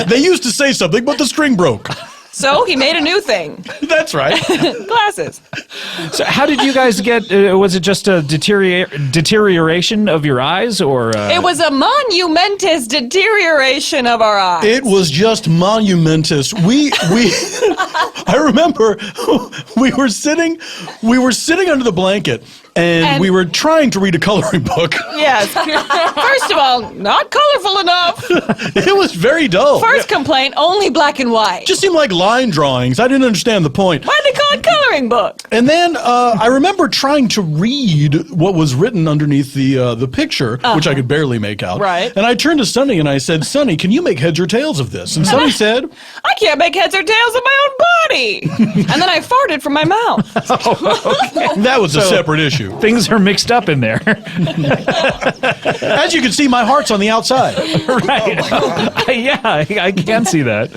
They used to say something, but the string broke. So he made a new thing. That's right. Glasses. So how did you guys get? Was it just a deterioration of your eyes, or It was a monumentous deterioration of our eyes. It was just monumentous. We I remember we were sitting under the blanket and we were trying to read a coloring book. Yes. First of all, not colorful enough. It was very dull. First complaint, only black and white. Just seemed like line drawings. I didn't understand the point. Why'd they call it coloring book? And then I remember trying to read what was written underneath the picture, which I could barely make out. Right. And I turned to Sonny and I said, Sonny, can you make heads or tails of this? And Sonny said, I can't make heads or tails of my own body. And then I farted from my mouth. that was a separate issue. things are mixed up in there? As you can see, my heart's on the outside. Right. Yeah, I can see that.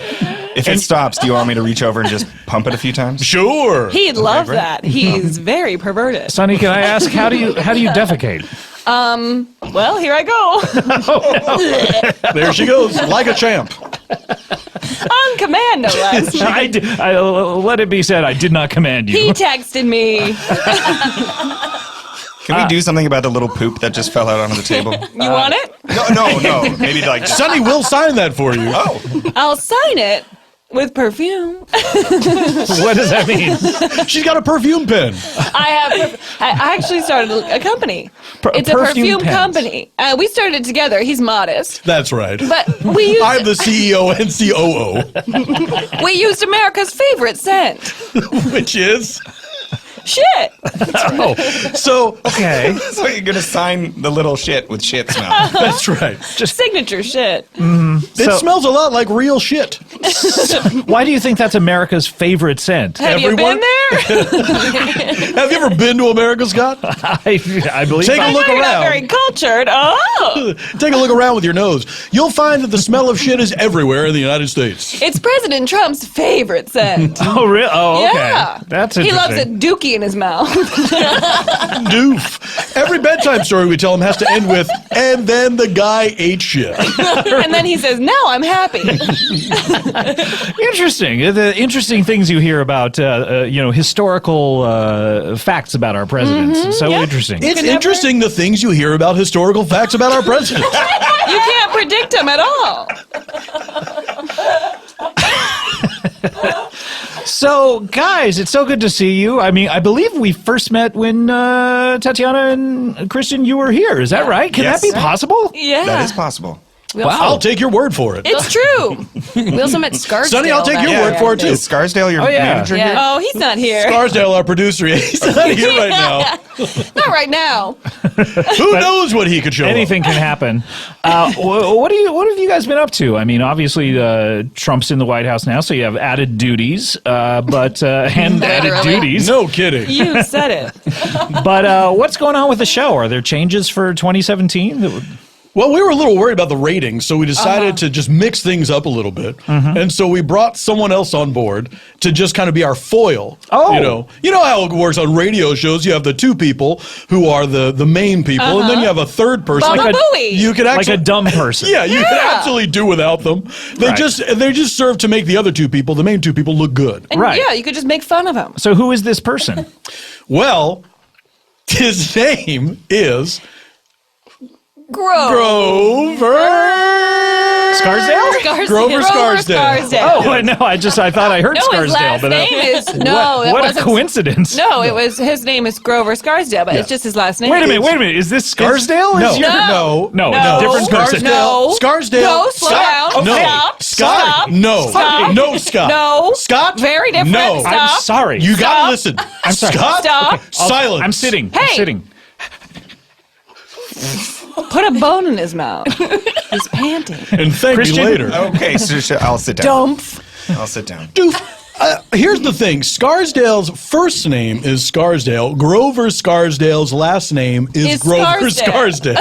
If it stops, do you want me to reach over and just pump it a few times? Sure. He'd love that. He's very perverted. Sonny, can I ask, how do you defecate? Well, here I go. There she goes, like a champ. On command, no less. Let it be said, I did not command you. He texted me. Can we do something about the little poop that just fell out onto the table? You want it? No. Maybe like Sonny will sign that for you. Oh. I'll sign it with perfume. What does that mean? She's got a perfume pen. I actually started a company. It's a perfume perfume pens. company. We started it together. He's modest. That's right. But we used I'm the CEO and COO. we used America's favorite scent. Which is? Shit. Oh, so Okay. So you're going to sign the little shit with shit smell. that's right. Just signature shit. It smells a lot like real shit. Why do you think that's America's favorite scent? Have you Everyone- been there? Have you ever been to America, Scott? I believe Take a look You're not around. very cultured. Oh. Take a look around with your nose. You'll find that the smell of shit is everywhere in the United States. It's President Trump's favorite scent. Oh, really? Oh, okay. Yeah. That's He interesting. loves a dookie in his mouth. Doof. Every bedtime story we tell him has to end with, and then the guy ate shit. And then he says, now I'm happy. Interesting. The interesting things you hear about, historical facts about our presidents. So interesting. It's interesting the things you hear about historical facts about our president. You can't predict him at all. So, guys, it's so good to see you. I mean, I believe we first met when Tatiana and Kristian, you were here. Is that right? Can Yes. that be possible? Yeah. That is possible. Wow. I'll take your word for it. It's true. We also met Scarsdale. Sonny, I'll take your back word then. for it, too. Is Scarsdale your yeah. manager Yeah. here? Oh, he's not here. Scarsdale, our producer, he's not here right now. Not right now. Who knows what he could show Anything can happen. What have you guys been up to? I mean, obviously, Trump's in the White House now, so you have added duties, and added Literally. duties. No kidding. You said it. But what's going on with the show? Are there changes for 2017? Well, we were a little worried about the ratings, so we decided to just mix things up a little bit. And so we brought someone else on board to just kind of be our foil. Oh. You know how it works on radio shows. You have the two people who are the main people, and then you have a third person. Baba Booey. You could Like actually a dumb person. Yeah, you can absolutely do without them. They Right. just serve to make the other two people, the main two people, look good. And Right. yeah, you could just make fun of him. So who is this person? Well, his name is Grover. Scarsdale? Grover Scarsdale. Oh, no, I thought I heard No, his Scarsdale. last but name is no. it what a wasn't- coincidence. No, his name is Grover Scarsdale, but it's just his last name. Wait a minute. Is this Scarsdale? Or No, is your- no, No, No. different person. No. Scarsdale. No, slow Scott. down. No. Stop. Scott. Stop. No. Stop. No, Scott. No. Scott. Very different. No. Stop. I'm sorry. You gotta Stop. listen. I'm sorry. Scott. Stop. Silence. I'm sitting. Hey. I'm sitting. Put a bone in his mouth. He's panting. And thank Christian? me later. Okay, so I'll sit down. Dumph. I'll sit down. Doof. Here's the thing. Scarsdale's first name is Scarsdale. Grover Scarsdale's last name is Grover Scarsdale. Scarsdale.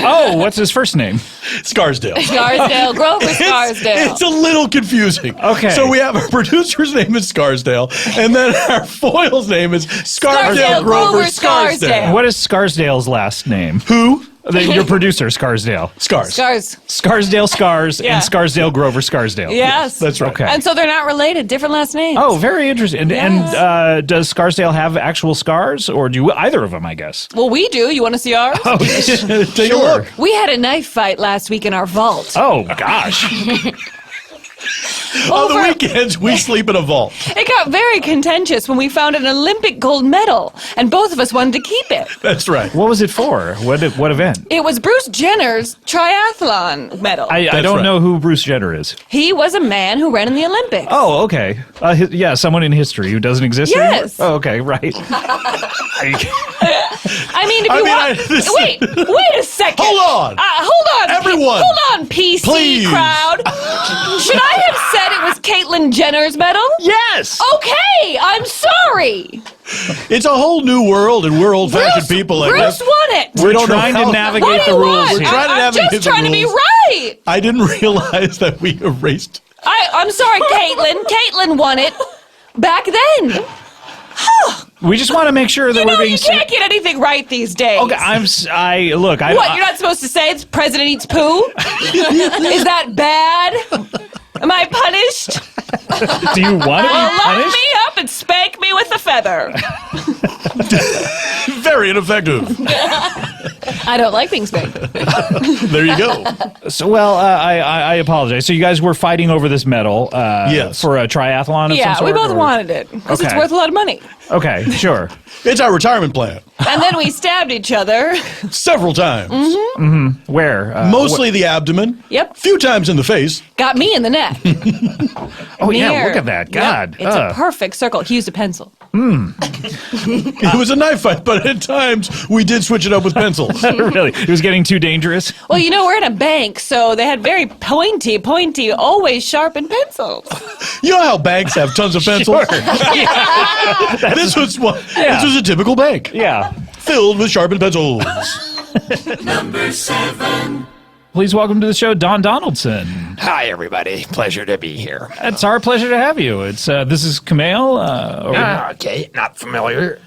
Oh, what's his first name? Scarsdale. Scarsdale. Grover Scarsdale. It's a little confusing. Okay. So we have our producer's name is Scarsdale, and then our foil's name is Scarsdale Scarsdale Grover Grover Scarsdale. Scarsdale. What is Scarsdale's last name? Who? Your producer, Scarsdale. Scars. Scarsdale Scars Yeah. and Scarsdale Grover Scarsdale. Yes. That's right. Okay. And so they're not related, different last names. Oh, very interesting. Yes. And does Scarsdale have actual scars, or do either of them, I guess? Well, we do. You want to see ours? Oh, Take a look. We had a knife fight last week in our vault. Oh, gosh. On the weekends, we sleep in a vault. It got very contentious when we found an Olympic gold medal, and both of us wanted to keep it. That's right. What was it for? What event? It was Bruce Jenner's triathlon medal. I don't know who Bruce Jenner is. He was a man who ran in the Olympics. Oh, okay. Yeah, someone in history who doesn't exist anymore? Yes. Oh, okay, right. I mean, if you want... Wait a second. Hold on. Hold on. Everyone. Hold on, PC Please. crowd. Should I have said it was Caitlyn Jenner's medal? Yes. Okay, I'm sorry. It's a whole new world, and we're old-fashioned people like Bruce this. won it. We don't know trying to how- navigate What do the you rules want? here. We're trying to I'm navigate just the trying to be rules. right. I didn't realize that we erased. I'm sorry, Caitlyn. Caitlyn won it back then. We just want to make sure that You we're know, being... you can't get anything right these days. Okay, look, What, you're not supposed to say the president eats poo? Is that bad? Am I punished? Do you want to be Lock punished? me up and spank me with a feather. Very ineffective. I don't like being spanked. There you go. So, well, I apologize. So you guys were fighting over this medal Yes. for a triathlon of some Yeah, sort? we both or- wanted it because it's Okay. worth a lot of money. Okay, sure. It's our retirement plan. And then we stabbed each other. Several times. Where? Mostly the abdomen. Yep. Few times in the face. Got me in the neck. Oh, yeah, Near. look at that. Yep, God. it's a perfect circle. He used a pencil. It was a knife fight, but at times we did switch it up with pencils. Really? It was getting too dangerous? Well, you know, we're in a bank, so they had very pointy, always sharpened pencils. You know how banks have tons of pencils? This was This was a typical bank. Yeah. Filled with sharpened pencils. Number 7. Please welcome to the show, Don Donaldson. Hi, everybody. Pleasure to be here. It's our pleasure to have you. This is Kumail. Okay, not familiar.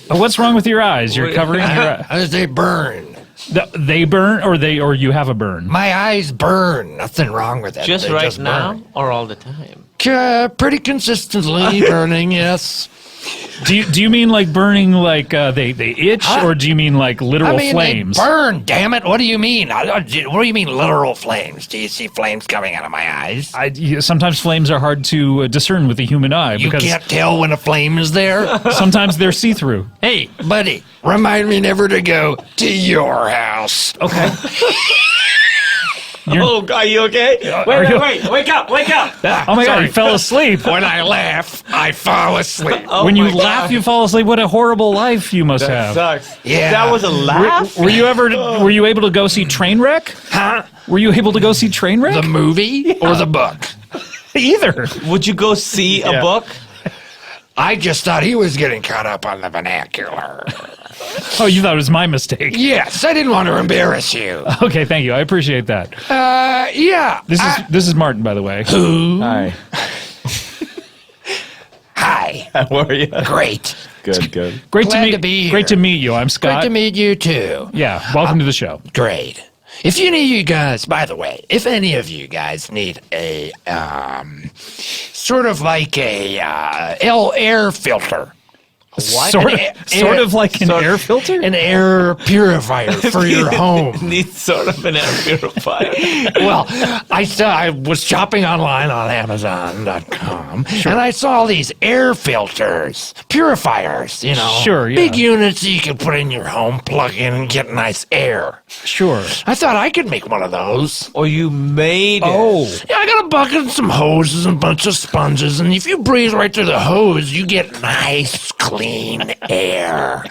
What's wrong with your eyes? You're covering your eyes. They burn. They burn, or you have a burn? My eyes burn. Nothing wrong with it. Just They right just now burn. or all the time? Pretty consistently burning, yes. Do you mean like burning like they itch, or do you mean like literal flames? They burn, damn it. What do you mean? What do you mean literal flames? Do you see flames coming out of my eyes? Sometimes flames are hard to discern with the human eye. You because can't tell when a flame is there? Sometimes they're see-through. Hey, buddy, remind me never to go to your house. Okay. Oh, are you okay? Wait, wake up. Oh my God, you fell asleep. When I laugh, I fall asleep. Oh When you my God. laugh, you fall asleep. What a horrible life you must have. Sucks. Yeah. That was a laugh? Were you able to go see Trainwreck? Huh? Were you able to go see Trainwreck? The movie or the book? Either. Would you go see a book? I just thought he was getting caught up on the vernacular. Oh, you thought it was my mistake. Yes, I didn't want to embarrass you. Okay, thank you. I appreciate that. Yeah. This is Martin, by the way. Hi. Hi. How are you? Great. Good. Great Glad to meet. to be here. Great to meet you. I'm Great Scott. to meet you too. Yeah, welcome to the show. Great. If any of you guys, by the way, if any of you guys need a sort of like a air filter. Sort of like an air filter? An air purifier for your home. Needs sort of an air purifier. Well, I was shopping online on Amazon.com, and I saw these air filters, purifiers, you know. Sure, yeah. Big units you can put in your home, plug in, and get nice air. Sure. I thought I could make one of those. Or you made it. Oh. Yeah, I got a bucket and some hoses and a bunch of sponges, and if you breathe right through the hose, you get nice, clean air.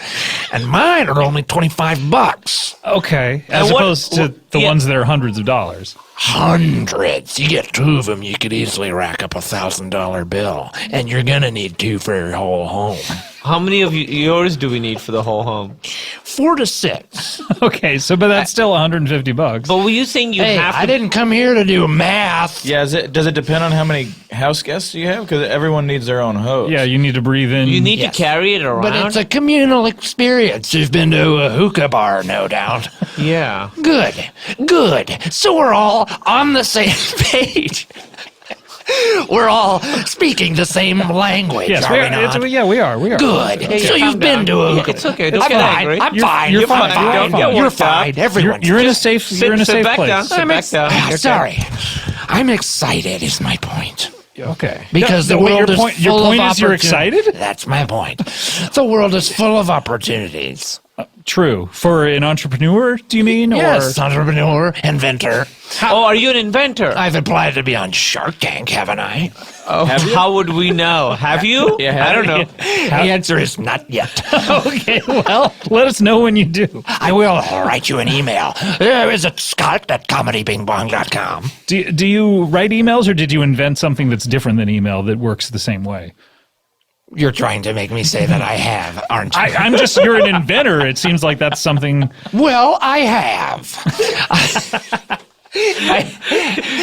And mine are only $25. Okay. As opposed to the ones that are hundreds of dollars. Hundreds. You get two of them, you could easily rack up $1,000 bill. And you're going to need two for your whole home. How many of yours do we need for the whole home? 4 to 6. Okay, but that's still $150. But were you saying you have to... I didn't come here to do math. Yeah, does it depend on how many house guests do you have? Because everyone needs their own hose. Yeah, you need to breathe in. You need to carry it around. But it's a communal experience. You've been to a hookah bar, no doubt. Yeah. Good. So we're all on the same page. We're all speaking the same language, Yes, are we we are. not? We are. Good. Yeah, So calm you've been down. to a Yeah, hookah. it's okay. Don't I'm get fine. angry. I'm fine. You're fine. Don't get You're worked up. fine. Everyone's You're in a safe. You're in a Sit safe back place. down. Sit back down. You're okay. Sorry. I'm excited is my point. Okay. Because the wait, world is your full point of is you're opportunities. excited? That's my point. The world is full of opportunities. True. For an entrepreneur, do you mean? Yes, Or entrepreneur, inventor. Oh, are you an inventor? I've applied to be on Shark Tank, haven't I? Oh, how would we know? Have you? Yeah, I don't know. The answer is not yet. Okay, well, let us know when you do. I will write you an email. Visit Scott@comedybingbong.com. Do you write emails, or did you invent something that's different than email that works the same way? You're trying to make me say that I have, aren't you? I'm just, you're an inventor. It seems like that's something. Well, I have.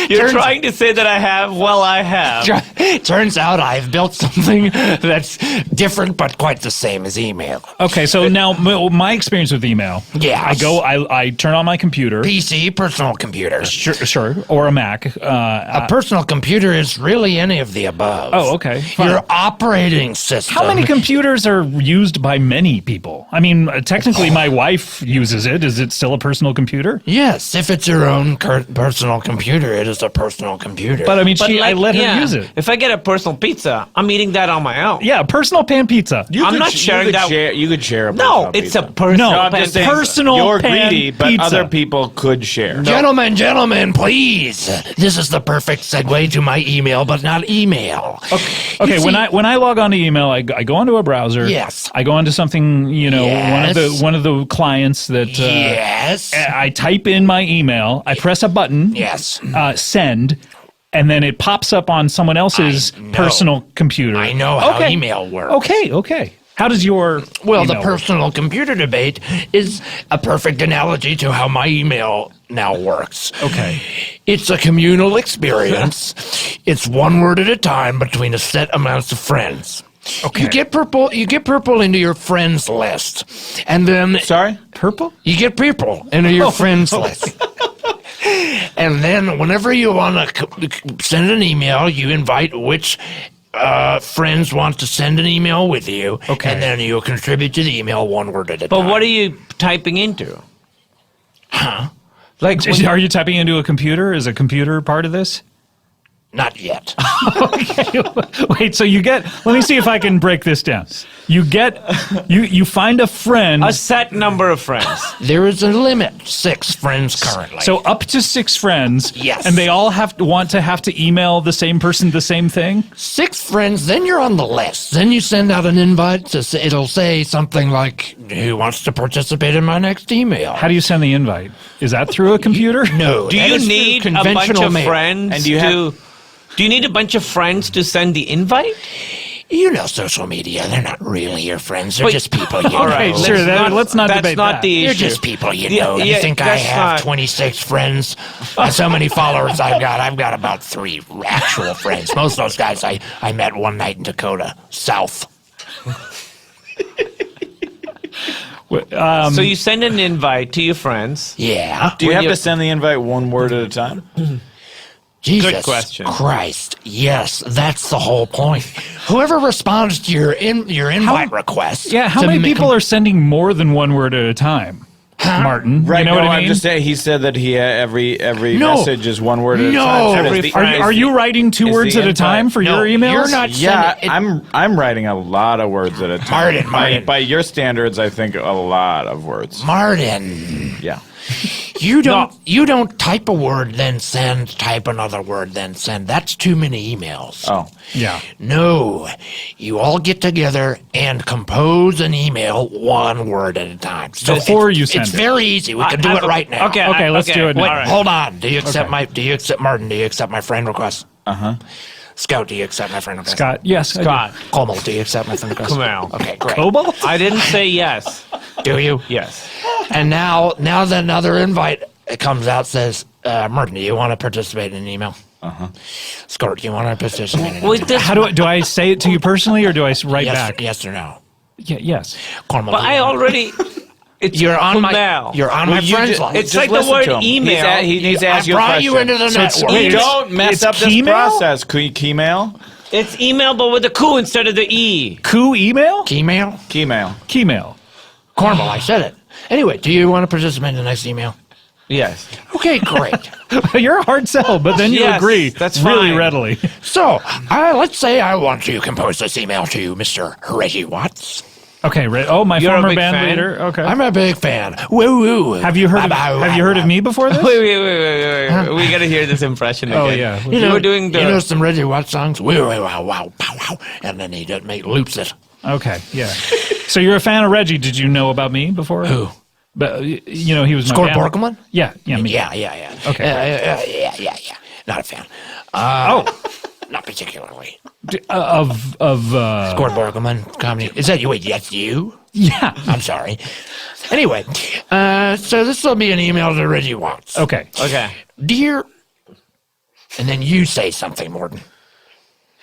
You're trying to say that I have? Well, I have. Turns out I've built something that's different but quite the same as email. Okay, so now my experience with email. Yes. I turn on my computer. PC, personal computer. Sure, or a Mac. A personal computer is really any of the above. Oh, okay. Fine. Your operating system. How many computers are used by many people? I mean, technically my wife uses it. Is it still a personal computer? Yes, if it's your own personal computer, it is a personal computer. But I mean, I let her use it. If I get a personal pizza, I'm eating that on my own. Yeah, personal pan pizza. I'm not sharing that. You could share a No, personal it's a pizza. personal. No, I'm just saying, personal you're pan greedy, but pizza. other people could share. Gentlemen, please. This is the perfect segue to my email, but not email. Okay, when I log on to email, I go onto a browser. Yes. I go onto something, Yes. one of the clients that Yes. I type in my email, I press a button. Yes. Send, and then it pops up on someone else's personal computer. I know how email works. Okay. How does your Well, the email personal computer debate is a perfect analogy to how my email now works. Okay. It's a communal experience. It's one word at a time between a set amounts of friends. Okay. You get purple into your friends list. And then purple? You get purple into your friends list. And then whenever you want to send an email, you invite which friends want to send an email with you. Okay. And then you contribute to the email one word at a But time. what are you typing into? Huh? Like, Are you typing into a computer? Is a computer part of this? Not yet. Okay. Wait, so you get, let me see if I can break this down. You find a friend. A set number of friends. There is a limit. 6 friends currently. So up to 6 friends. Yes. And they all want to email the same person the same thing? 6 friends, then you're on the list. Then you send out an invite. It'll say something like, who wants to participate in my next email? How do you send the invite? Is that through a computer? No. Do that you is through need a conventional bunch of mail. friends And do you need a bunch of friends to send the invite? You know social media. They're not really your friends. They're Wait. just people you All know. right, Sure, let's not that's debate not that. the They're issue. just people you Yeah, know. yeah, You think I that's have not- 26 friends? So many followers I've got. I've got about 3 actual friends. Most of those guys I met one night in Dakota, South. So you send an invite to your friends. Yeah. Do you have to send the invite one word at a time? Jesus Good question. Christ. Yes, that's the whole point. Whoever responds to your invite request. Yeah, how many people are sending more than one word at a time? Martin, Right. you know no, what I I'm mean? just saying. He said that every No. message is one word at a No. time. Every friend. Are you writing 2 is words the at a invite- time for No, your emails? you're not Yeah, sending it. I'm writing a lot of words at a time. Martin. By your standards, I think a lot of words. Martin. Yeah. You don't type a word then send, type another word then send. That's too many emails. Oh. Yeah. No, you all get together and compose an email one word at a time. So Before you send it's it. very easy. We can do it right now. Okay, let's do it now. Wait, All right. hold on. Do you accept Martin? Do you accept my friend request? Scout, do you accept my friend request? Scott, yes. I do. Scott. Kumail, do you accept my friend request? Kumail. Okay, great. Cobalt? I didn't say yes. Do you? Yes. And now that another invite comes out says, Martin, do you want to participate in an email? Squirt, do you want to participate in it? How do I say it to you personally, or do I write back? Yes or no? Yeah, yes. Cornwall, But I already. You're on my Kumail. You're on Well, my you friends just- list. It's like the word email. He needs to I ask you a brought you question. into the So it's network. email? Don't mess It's up this Kumail? process, Kumail. It's email, but with the Q instead of the E. Coup email? Email? Kumail. Keymail. Cornwall, I said it. Anyway, do you want to participate in the next email? Yes. Okay, great. You're a hard sell, but then you Yes, agree that's really fine. readily. So, let's say I want to compose this email to Mr. Reggie Watts. Okay, my You're a former big band fan? leader. Okay. I'm a big fan. Woo woo. Have you heard of me before this? Wait. We gotta hear this impression again. Oh, yeah. You were doing the. You know some Reggie Watts songs? Woo woo wow wow pow wow, and then he just loops it. Okay, yeah. So you're a fan of Reggie. Did you know about me before? Who? But he was my Squirt band. Borkelman? Yeah, me. Yeah. Okay. Yeah. Not a fan. Not particularly. Of Squirt Borkelman comedy. Is that you? Wait, that's you? Yeah. I'm sorry. Anyway, so this will be an email to Reggie Watts. Okay. Dear, and then you say something, Morton.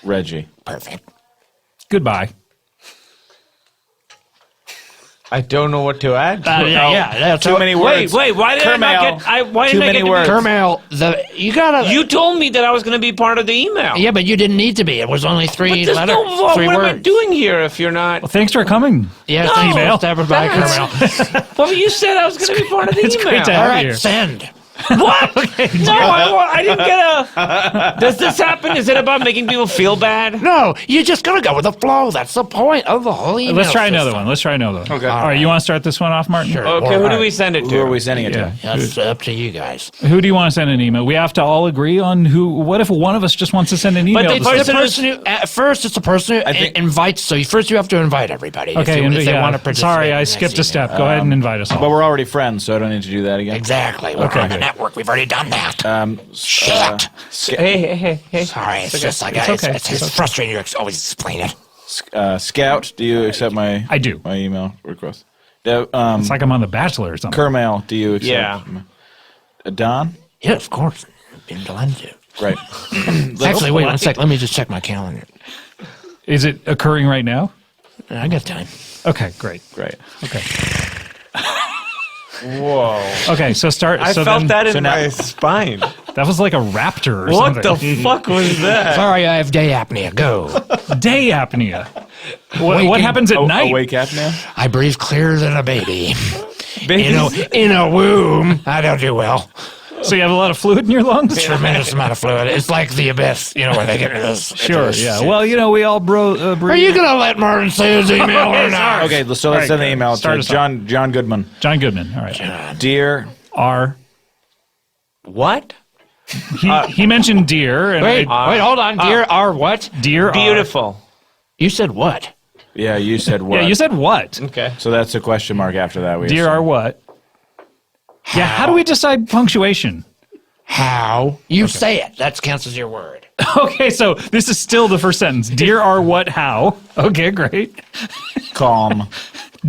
Reggie. Perfect. Goodbye. I don't know what to add. That's Too many words. Wait. Why did I not get? Why Too didn't I many get to words. Kermail, you gotta. You told me that I was going to be part of the email. Yeah, but you didn't need to be. It was only three But there's letters. no. Three What am I words. doing here if you're not? Well, thanks for coming. Yeah, No, thank you. email. Everybody, Kermail. Well, you said I was going to be part of the It's email. great to All have you right, here. send. What? No, I didn't get a. Does this happen? Is it about making people feel bad? No, you just gotta go with the flow. That's the point of the whole email. Let's try another system. one. Let's try another one. Okay. All right, you want to start this one off, Martin? Sure. Okay, who do we send it to? Who are we sending it Yeah. to? That's up to you guys. Who do you want to send an email? We have to all agree on who. What if one of us just wants to send an email? But to the someone? person The person who, at first, it's the person who invites. So first, you have to invite everybody. Okay, if they want to participate. sorry, I in the skipped a next step. email. Go ahead and invite us all. But we're already friends, so I don't need to do that again. Exactly. We're on the network. We've already done that. Shit. Hey. Sorry, it's just like It's okay. it's frustrating. You always explain it. Scout, do you accept my? I do. My email request. It's like I'm on The Bachelor or something. Kermail, do you accept? Yeah. Don? Yeah, of course. Been done to. Great. Actually, wait 1 sec. Let me just check my calendar. Is it occurring right now? I got time. Okay, great. Okay. Whoa. Okay, so start. I so felt then, that in so now- my spine. That was like a raptor or What something. the fuck was that? Sorry, I have day apnea. Go. Day apnea. What Waking- happens at night? Awake apnea? I breathe clearer than a baby. Babies- In a womb. I don't do well. So you have a lot of fluid in your lungs? Tremendous amount of fluid. It's like the abyss, where they get into this. Sure, yeah. Well, we all breathe. Are you going to let Martin say his email or not? Okay, so let's send the email to John Goodman. John Goodman. All right. Dear R. What? He mentioned deer. And Wait, hold on. Dear R what? Dear Beautiful. You said what? Yeah, you said what? Yeah, you said what? Okay. So that's a question mark after that. Dear R what? Yeah, how do we decide punctuation? How? You say it. That counts as your word. Okay, so this is still the first sentence. Dear R what how? Okay, great. Calm.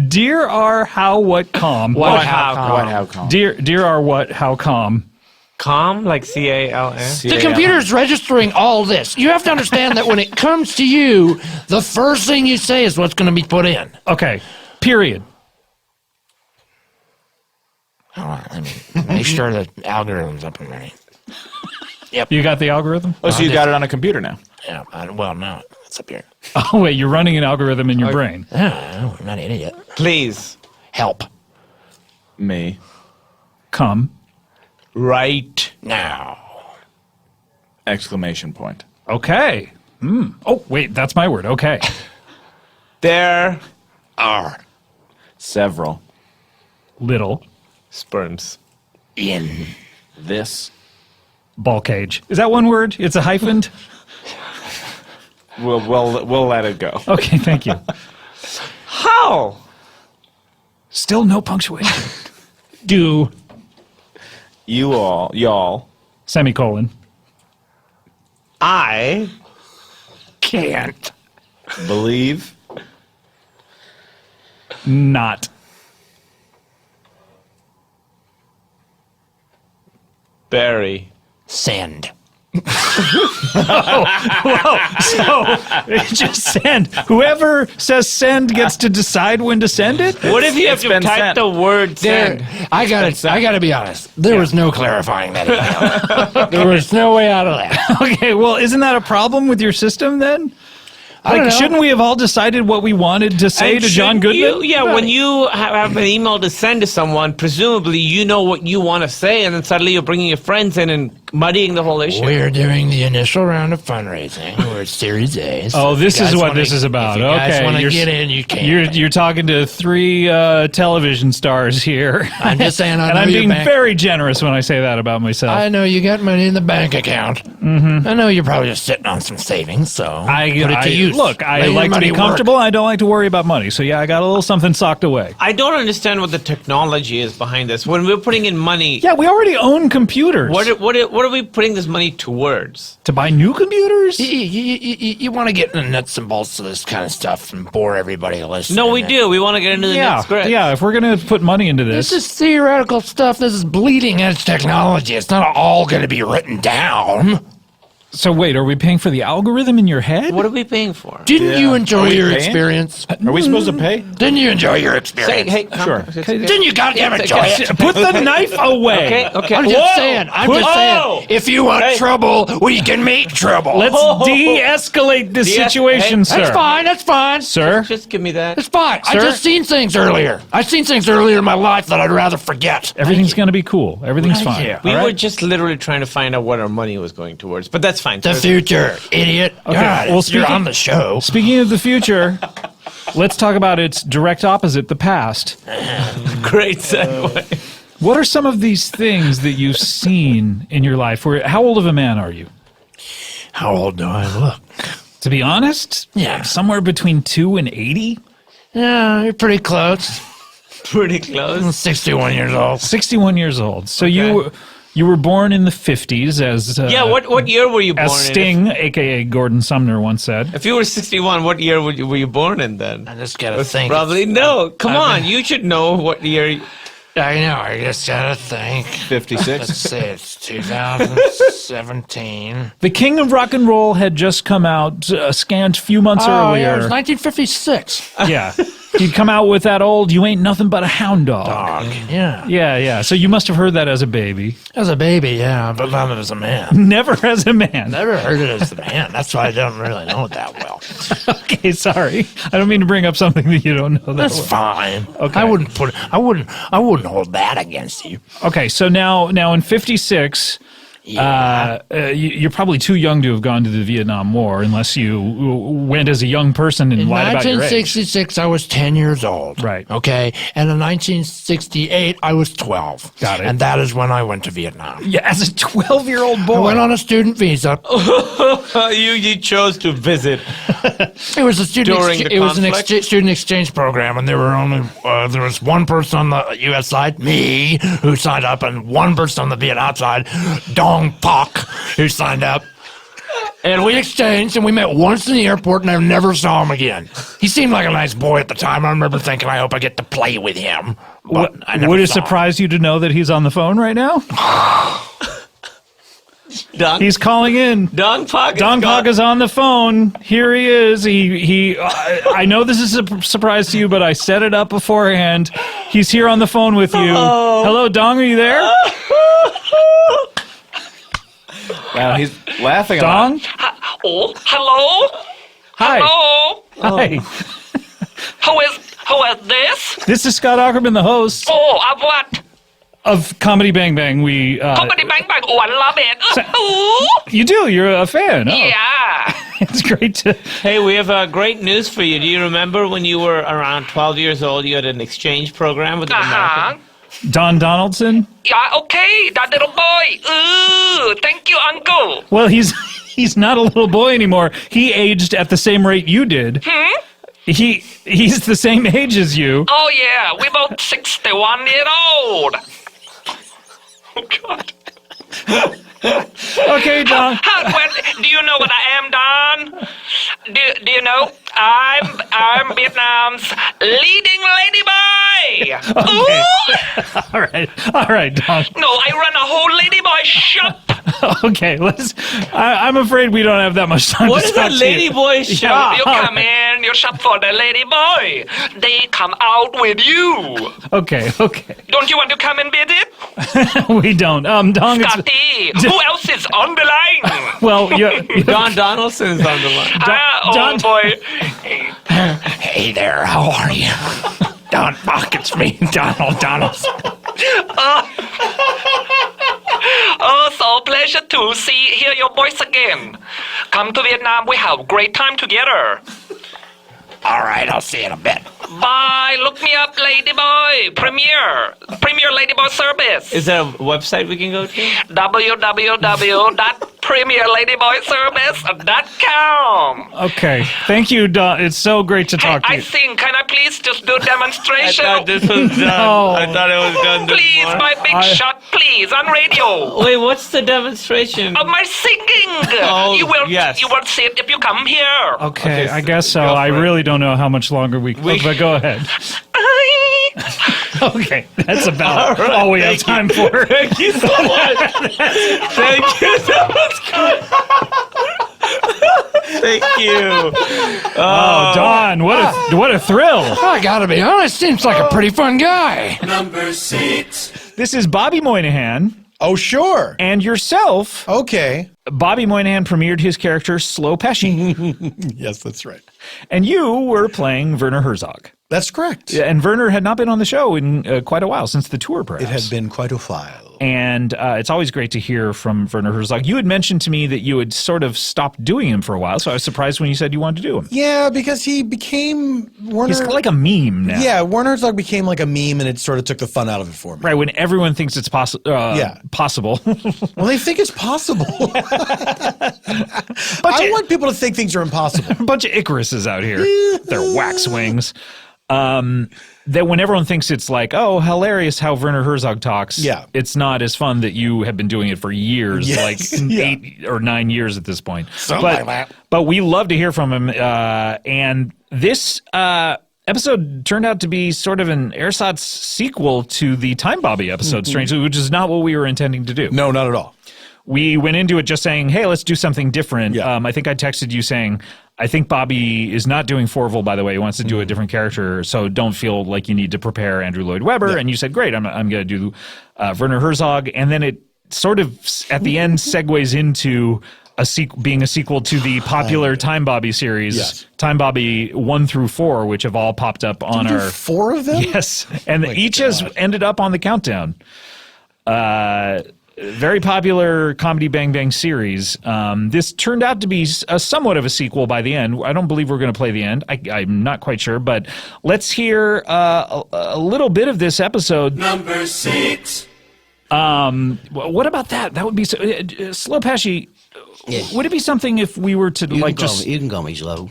Dear R how what calm? What how calm? What how calm? Dear R what how calm? Calm, like CALM. The computer's registering all this. You have to understand that when it comes to you, the first thing you say is what's going to be put in. Okay, period. Hold on, let me make sure the algorithm's up and running. Yep. You got the algorithm? Oh, so you got it on a computer now? Yeah, well, no, it's up here. Oh, wait, you're running an algorithm in your brain. Oh, I'm not an idiot. Please. Help. Me. Come. Right now. Exclamation point. Okay. Oh, wait, that's my word. Okay. There are several little sperms in this ball cage. Is that one word? It's a hyphen? We'll let it go. Okay, thank you. How? Still no punctuation. Do y'all semicolon. I can't believe not bury send So just send. Whoever says send gets to decide when to send it. What if you have It's to been type sent. the word There, send? I gotta be honest. There was no clarifying that email. There was no way out of that. Okay, well, isn't that a problem with your system then? I don't know. Shouldn't we have all decided what we wanted to say And to John shouldn't Goodman? when you have an email to send to someone, presumably you know what you want to say, and then suddenly you're bringing your friends in and muddying the whole issue. We're doing the initial round of fundraising. We're at Series A. Oh, this is what this is about. If you guys Okay, want to you're- get in, you can. You're talking to 3 television stars here. I'm just saying, I and know I'm your being bank- very generous when I say that about myself. I know you got money in the bank account. Mm-hmm. I know you're probably just sitting on some savings, so put it to use. Look, I Let your like to be money comfortable. I don't like to worry about money. So yeah, I got a little something socked away. I don't understand what the technology is behind this. When we're putting in money, Yeah, we already own computers. what are we putting this money towards? To buy new computers? You want to get in the nuts and bolts of this kind of stuff and bore everybody listening. No, we do. We want to get into the next script. Yeah, if we're going to put money into This this. is theoretical stuff. This is bleeding edge technology. It's not all going to be written down. So wait, are we paying for the algorithm in your head? What are we paying for? Didn't you enjoy Are we your paying? experience? Are we supposed to pay? Didn't you enjoy your experience? Say, hey, Sure. Didn't you goddamn enjoy it? Put the knife away. Okay. I'm just saying. If you want trouble, we can make trouble. Let's de-escalate this situation, sir. That's fine. That's fine. Sir? Just give me that. It's fine. I Sir? just seen things earlier. I've seen things earlier in my life that I'd rather forget. Everything's going to be cool. Everything's fine. you. We all were right? just literally trying to find out what our money was going towards, but that's fine. The future, idiot. Okay, God, well, you're speaking- on the show. Speaking of the future, let's talk about its direct opposite, the past. Great segue. What are some of these things that you've seen in your life? How old of a man are you? How old do I look? To be honest, Yeah. somewhere between 2 and 80. Yeah, you're pretty close. Pretty close. I'm 61 years old. 61 years old. So you were born in the 50s as Yeah, what year were you born as in? Sting, aka Gordon Sumner, once said. If you were 61, what year were you born in then? I just gotta think. Probably no. Come on, you should know what year. I know. I just gotta think. 56. Let's say it's 2017. The King of Rock and Roll had just come out a scant few months Oh, earlier. yeah, it was 1956. Yeah. He'd come out with that old "You Ain't Nothing But a Hound Dog." Yeah. Yeah. So you must have heard that as a baby. As a baby, yeah, but not as a man. Never as a man. Never heard it as a man. That's why I don't really know it that well. Okay, sorry. I don't mean to bring up something that you don't know that That's well. fine. Okay. I wouldn't hold that against you. Okay, so now in 56, you're probably too young to have gone to the Vietnam War unless you went as a young person and In lied about your age. 1966, I was 10 years old. Right. Okay. And in 1968, I was 12. Got it. And that is when I went to Vietnam. Yeah, as a 12-year-old boy. I went on a student visa. You chose to visit. It was a student. During the It was an conflict? student exchange program, and there were only there was one person on the U.S. side, me, who signed up, and one person on the Vietnam side, Dong Pak, who signed up. And we exchanged, and we met once in the airport, and I never saw him again. He seemed like a nice boy at the time. I remember thinking, I hope I get to play with him. But I never Would it saw him. surprise you to know that he's on the phone right now? He's calling in. Dong Pak is on the phone. Here he is. I know this is a surprise to you, but I set it up beforehand. He's here on the phone with you. Hello, Dong. Are you there? Wow, he's laughing a Dong? lot. Oh, hello? Hi. Hello? Hi. Who is this? This is Scott Aukerman, the host Oh, what? of Comedy Bang Bang. Comedy Bang Bang. Oh, I love it. Ooh. You do. You're a fan. Oh. Yeah. It's great to. Hey, we have great news for you. Do you remember when you were around 12 years old, you had an exchange program with an American? Don Donaldson? Yeah, okay, that little boy. Ooh, thank you, uncle. Well, he's not a little boy anymore. He aged at the same rate you did. He's the same age as you. Oh, yeah, we both 61 years old. Oh, God. Okay, Don. Well, do you know what I am, Don? Do you know? I'm Vietnam's leading ladyboy. Hey! Okay. All right, Dong. No, I run a whole ladyboy shop. Okay, I'm afraid we don't have that much time. What to is a talk to you. ladyboy shop? You come in, you shop for the ladyboy. They come out with you. Okay. Don't you want to come and visit? We don't. Dong. Scotty, who else is on the line? Well, Don Donaldson's on the line. Oh boy. Hey there, how are you? Don Bach, it's me, Donald Donaldson. Oh, so pleasure to hear your voice again. Come to Vietnam, we have a great time together. All right, I'll see you in a bit. Bye, look me up, Ladyboy. Premier Ladyboy service. Is there a website we can go to? www.premierladyboyservice.com. Okay, thank you, Don. It's so great to talk to I you. think, can I please just do a demonstration? I thought this was done. No. I thought it was done this Please, morning. my big shot, please, on radio. Wait, what's the demonstration? Of my singing. Oh, you will see it if you come here. Okay, I guess so. I really don't know how much longer but go ahead. Okay, that's about all we have time for. Thank you so much. Thank you so much. Thank you. Oh, Don, what a thrill. I gotta be honest, seems like a pretty fun guy. Number 6. This is Bobby Moynihan. Oh, sure. And yourself. Okay. Bobby Moynihan premiered his character Slow Pesci. Yes, that's right. And you were playing Werner Herzog. That's correct. Yeah, and Werner had not been on the show in quite a while, since the tour, perhaps. It had been quite a while. And it's always great to hear from Werner Herzog. You had mentioned to me that you had sort of stopped doing him for a while, so I was surprised when you said you wanted to do him. Yeah, because he became Werner. He's like a meme now. Yeah, Werner Herzog became like a meme, and it sort of took the fun out of it for me. Right, when everyone thinks it's possible. Well, they think it's possible. I want people to think things are impossible. A bunch of Icaruses out here. They're wax wings. That when everyone thinks it's like, oh, hilarious how Werner Herzog talks, it's not as fun that you have been doing it for years, like 8 or 9 years at this point. But we love to hear from him. And this episode turned out to be sort of an ersatz sequel to the Time Bobby episode, strangely, which is not what we were intending to do. No, not at all. We went into it just saying, hey, let's do something different. I think I texted you saying, I think Bobby is not doing Forval, by the way. He wants to do a different character, so don't feel like you need to prepare Andrew Lloyd Webber. And you said, great, I'm going to do Werner Herzog. And then it sort of, at the end, segues into being a sequel to the popular Time Bobby series, Time Bobby 1 through 4, which have all popped up on our... 4 of them? Yes, and each has ended up on the countdown. Very popular Comedy Bang Bang series. This turned out to be somewhat of a sequel by the end. I don't believe we're going to play the end. I'm not quite sure, but let's hear a little bit of this episode. Number 6. What about that? That would be Slow Pesci. Would it be something if we were to you can call me Slow.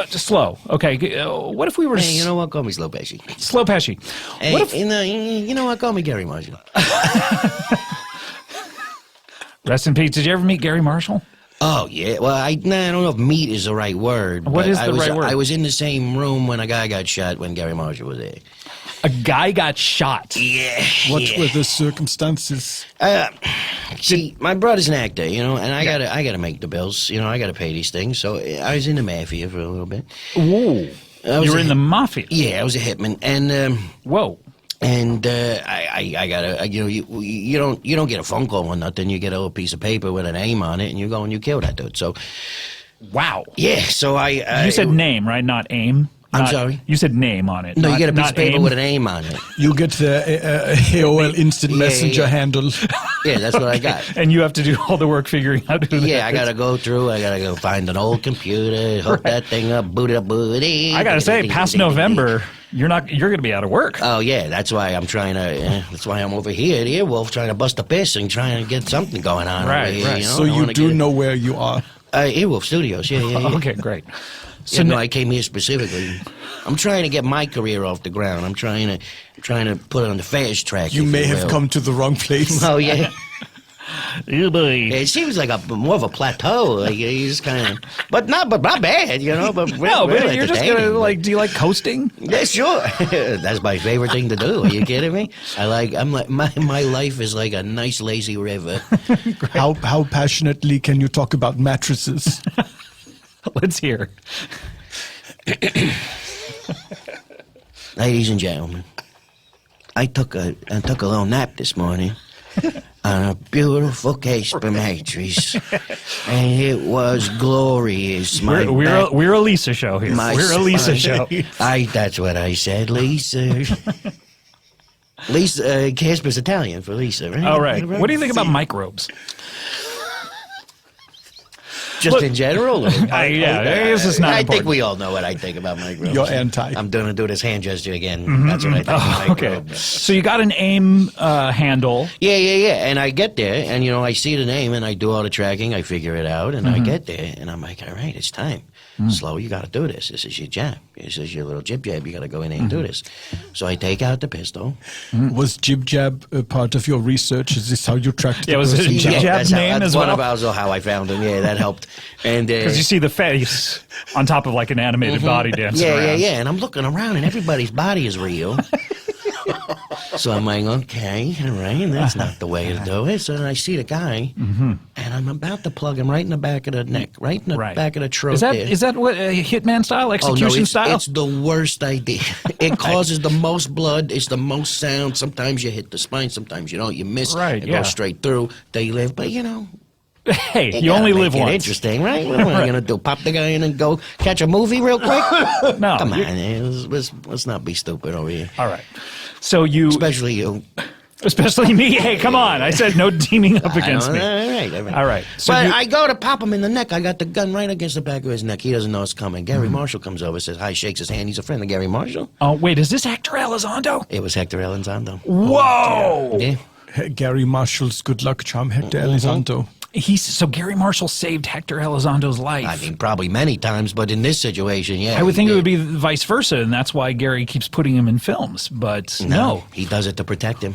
Slow. Okay. What if we were? Hey, you know what? Call me Slow Pesci. Slow Pesci. Hey, what if, you know what? Call me Gary Marshall. Rest in peace. Did you ever meet Gary Marshall? Oh, yeah. Well, I don't know if meet is the right word. What is the right word? I was in the same room when a guy got shot when Gary Marshall was there. A guy got shot? Yeah. What were the circumstances? See, my brother's an actor, and I gotta make the bills. I gotta pay these things. So I was in the mafia for a little bit. Ooh. You were in the mafia? Yeah, I was a hitman. And whoa. And I gotta, you don't get a phone call or nothing. You get a little piece of paper with a name on it, and you go and you kill that dude. So, wow. Yeah. So you said name, right? Not aim. I'm sorry? You said name on it. No, you get a piece of paper with a name on it. You get the AOL Instant Messenger handle. Yeah, that's what I got. And you have to do all the work figuring out who that is. Yeah, I gotta go through. I gotta go find an old computer, hook that thing up, boot it up, booty. I gotta say, past November, you're gonna be out of work. Oh yeah, that's why I'm trying to. That's why I'm over here at Earwolf trying to bust a piss and trying to get something going on. Right, over here, right. So you do know where you are. Earwolf Studios. Yeah. Okay, great. So no, I came here specifically. I'm trying to get my career off the ground. I'm trying to put it on the fast track. You may have come to the wrong place. Oh yeah. Oh boy. It seems like more of a plateau. Like he's kind of, but not bad, you know. But No, but really you're just gonna like. Do you like coasting? Yeah, sure. That's my favorite thing to do. Are you kidding me? My life is like a nice lazy river. How passionately can you talk about mattresses? Let's hear. Ladies and gentlemen, I took a little nap this morning on a beautiful Casper mattress, and it was glorious. We're a Lisa show here. We're a Lisa show. That's what I said, Lisa. Lisa, Casper's Italian for Lisa, right? All right. What do you think about microbes? Just in general? This is not I important. think we all know what I think about microbes. You're anti. I'm going to do this hand gesture again. That's what I think of microbes. Okay. So you got an AIM handle. Yeah. And I get there, and, I see the name, and I do all the tracking. I figure it out, and I get there, and I'm like, all right, it's time. Slow, you got to do this. This is your jab. This is your little jib jab. You got to go in there and do this. So I take out the pistol. Was jib jab a part of your research? Is this how you tracked the was it person? jib jab name that's as one well? of also how I found him. Yeah, that helped. And Because you see the face on top of like an animated body dancing around. Yeah. And I'm looking around, and everybody's body is real. So I'm like, okay, all right, that's not the way to do it. So then I see the guy, and I'm about to plug him right in the back of the neck, right in the back of the throat. Is that what Hitman style, execution style? It's the worst idea. It causes the most blood. It's the most sound. Sometimes you hit the spine. Sometimes you don't. You miss. Right, It goes straight through. They live, but Hey, you only live once. Interesting, right? What am I going to do? Pop the guy in and go catch a movie real quick? No. Come on, let's not be stupid over here. All right. So you... Especially you. Especially me. Hey, come on. I said no teaming up against me. All right. So but I go to pop him in the neck. I got the gun right against the back of his neck. He doesn't know it's coming. Gary Marshall comes over, says hi, shakes his hand. He's a friend of Gary Marshall. Oh, wait. Is this Hector Elizondo? It was Hector Elizondo. Whoa! Yeah. Gary Marshall's good luck charm, Hector Elizondo. So Gary Marshall saved Hector Elizondo's life. I mean, probably many times, but in this situation, yeah. I would think it would be vice versa, and that's why Gary keeps putting him in films. But no. He does it to protect him.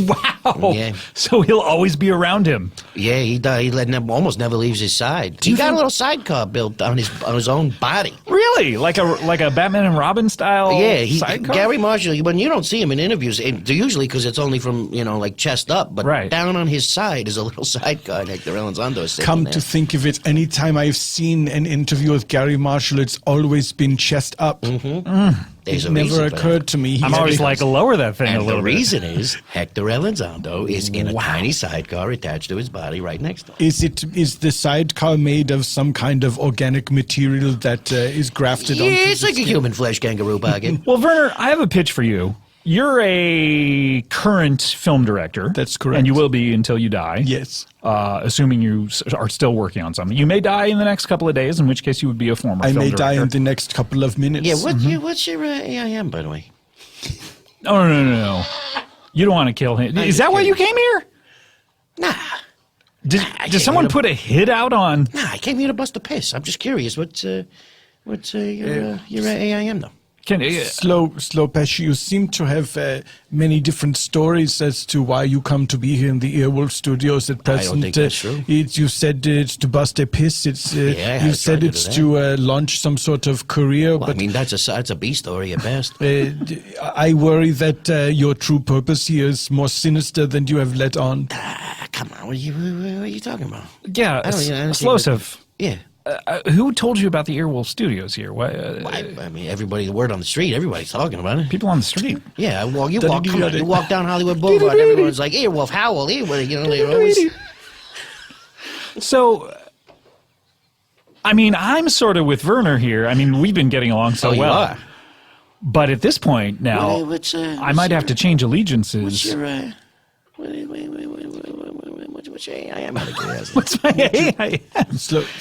Wow. Yeah. So he'll always be around him. Yeah, he does. He almost never leaves his side. He got a little sidecar built on his own body. Really? Like a Batman and Robin style sidecar? Gary Marshall, when you don't see him in interviews, usually because it's only from, like chest up, but down on his side is a little sidecar, and Hector Elizondo is sitting Come there. to think of it, anytime I've seen an interview with Gary Marshall, it's always been chest up. There's it a never reason for occurred to me. I'm always like, lower that thing a little bit. The reason is Hector Elizondo is in a tiny sidecar attached to his body right next to him. Is the sidecar made of some kind of organic material that is grafted onto Yeah, it's the like a skin? human flesh kangaroo pocket. Well, Werner, I have a pitch for you. You're a current film director. That's correct. And you will be until you die. Yes. Assuming you are still working on something. You may die in the next couple of days, in which case you would be a former I film may director. die in the next couple of minutes. Yeah, what's your AIM, by the way? Oh, no. You don't want to kill him. Is that why you came here? Nah. Did someone put a hit out on... Nah, I came here to bust a piss. I'm just curious. What's your AIM, though? Slow, Pesci, you seem to have many different stories as to why you come to be here in the Earwolf studios at present. I don't think that's true. You said it's to bust a piss. You said it's to launch some sort of career. Well, but I mean, that's a B story at best. I worry that your true purpose here is more sinister than you have let on. Come on, what are you talking about? Yeah, explosive. Yeah. Who told you about the Earwolf Studios here? I mean, everybody, the word on the street, everybody's talking about it. People on the street. Yeah, you walk down Hollywood Boulevard, everyone's like, Earwolf, Howl, Earwolf, they're always... So, I mean, I'm sort of with Werner here. I mean, we've been getting along so well. Are. But at this point now, I might have to change allegiances. What's your... What's your AIM out of curiosity? What's my AIM? Slower?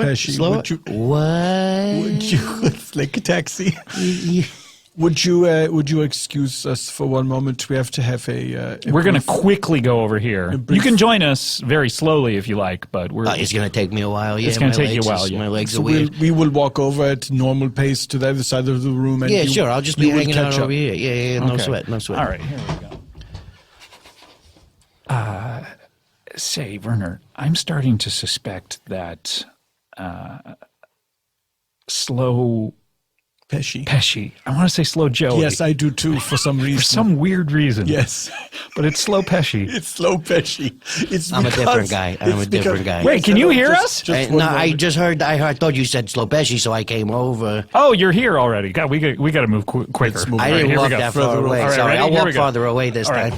Pesci, Slower? Would you it's like a taxi? Would you excuse us for one moment? We have to have a we're going to quickly go over here. You can join us very slowly if you like, but it's going to take me a while. Yeah, it's going to take you a while. My legs so are weird. We will walk over at normal pace to the other side of the room. And sure. I'll just be hanging out over up. here. Yeah, no Okay. sweat, no sweat. All right, here we go. Say, Werner, I'm starting to suspect that Slow Pesci. I want to say Slow Joey. Yes, I do too, for some reason. For some weird reason. Yes. But it's Slow Pesci. It's Slow Pesci. I'm a different guy. Wait, can you hear us? No, I just heard. I thought you said Slow Pesci, so I came over. Oh, you're here already. God, we got to move quicker. I didn't walk that far away. All right, Sorry, ready? I'll Here walk we go. farther away this time.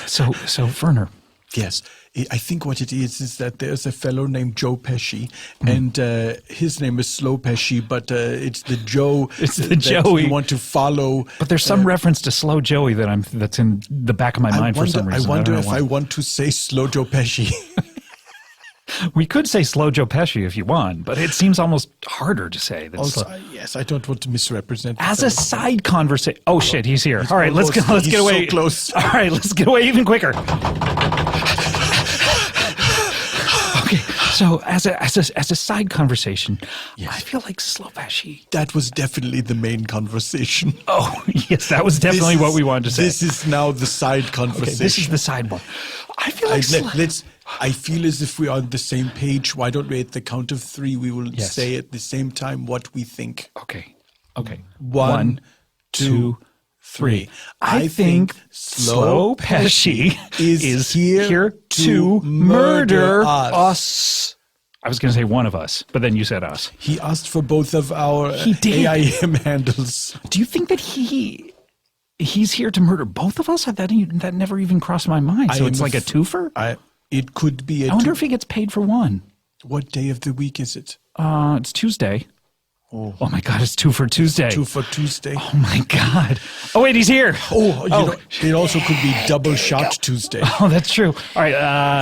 So Werner. Yes. I think what it is that there's a fellow named Joe Pesci, and his name is Slow Pesci, but it's the Joe. It's the that Joey you want to follow. But there's some reference to Slow Joey that's in the back of my mind for some reason. I wonder don't if know I why. want to say Slow Joe Pesci. We could say Slow Joe Pesci if you want, but it seems almost harder to say than Also, Slow. yes, I don't want to misrepresent. As a side conversation. Oh shit, he's here. All right, let's get He's away. so close. All right, let's get away even quicker. Okay, so as a side conversation, I feel like Slow Pesci. That was definitely the main conversation. Oh yes, that was definitely what we wanted to say. This is now the side conversation. Okay, this is the side one. I feel like I feel as if we are on the same page. Why don't we, at the count of 3, we will say at the same time what we think. Okay. 1, 2, 3. I think Slow Pesci is here to murder us. I was going to say one of us, but then you said us. He asked for both of our AIM handles. Do you think that he's here to murder both of us? That never even crossed my mind. So it's like a twofer? It could be I wonder if he gets paid for one. What day of the week is it? It's Tuesday. Oh my God, it's 2 for Tuesday. 2 for Tuesday. Oh my God. Oh wait, he's here. You know, it also could be double shot Tuesday. Oh, that's true. All right.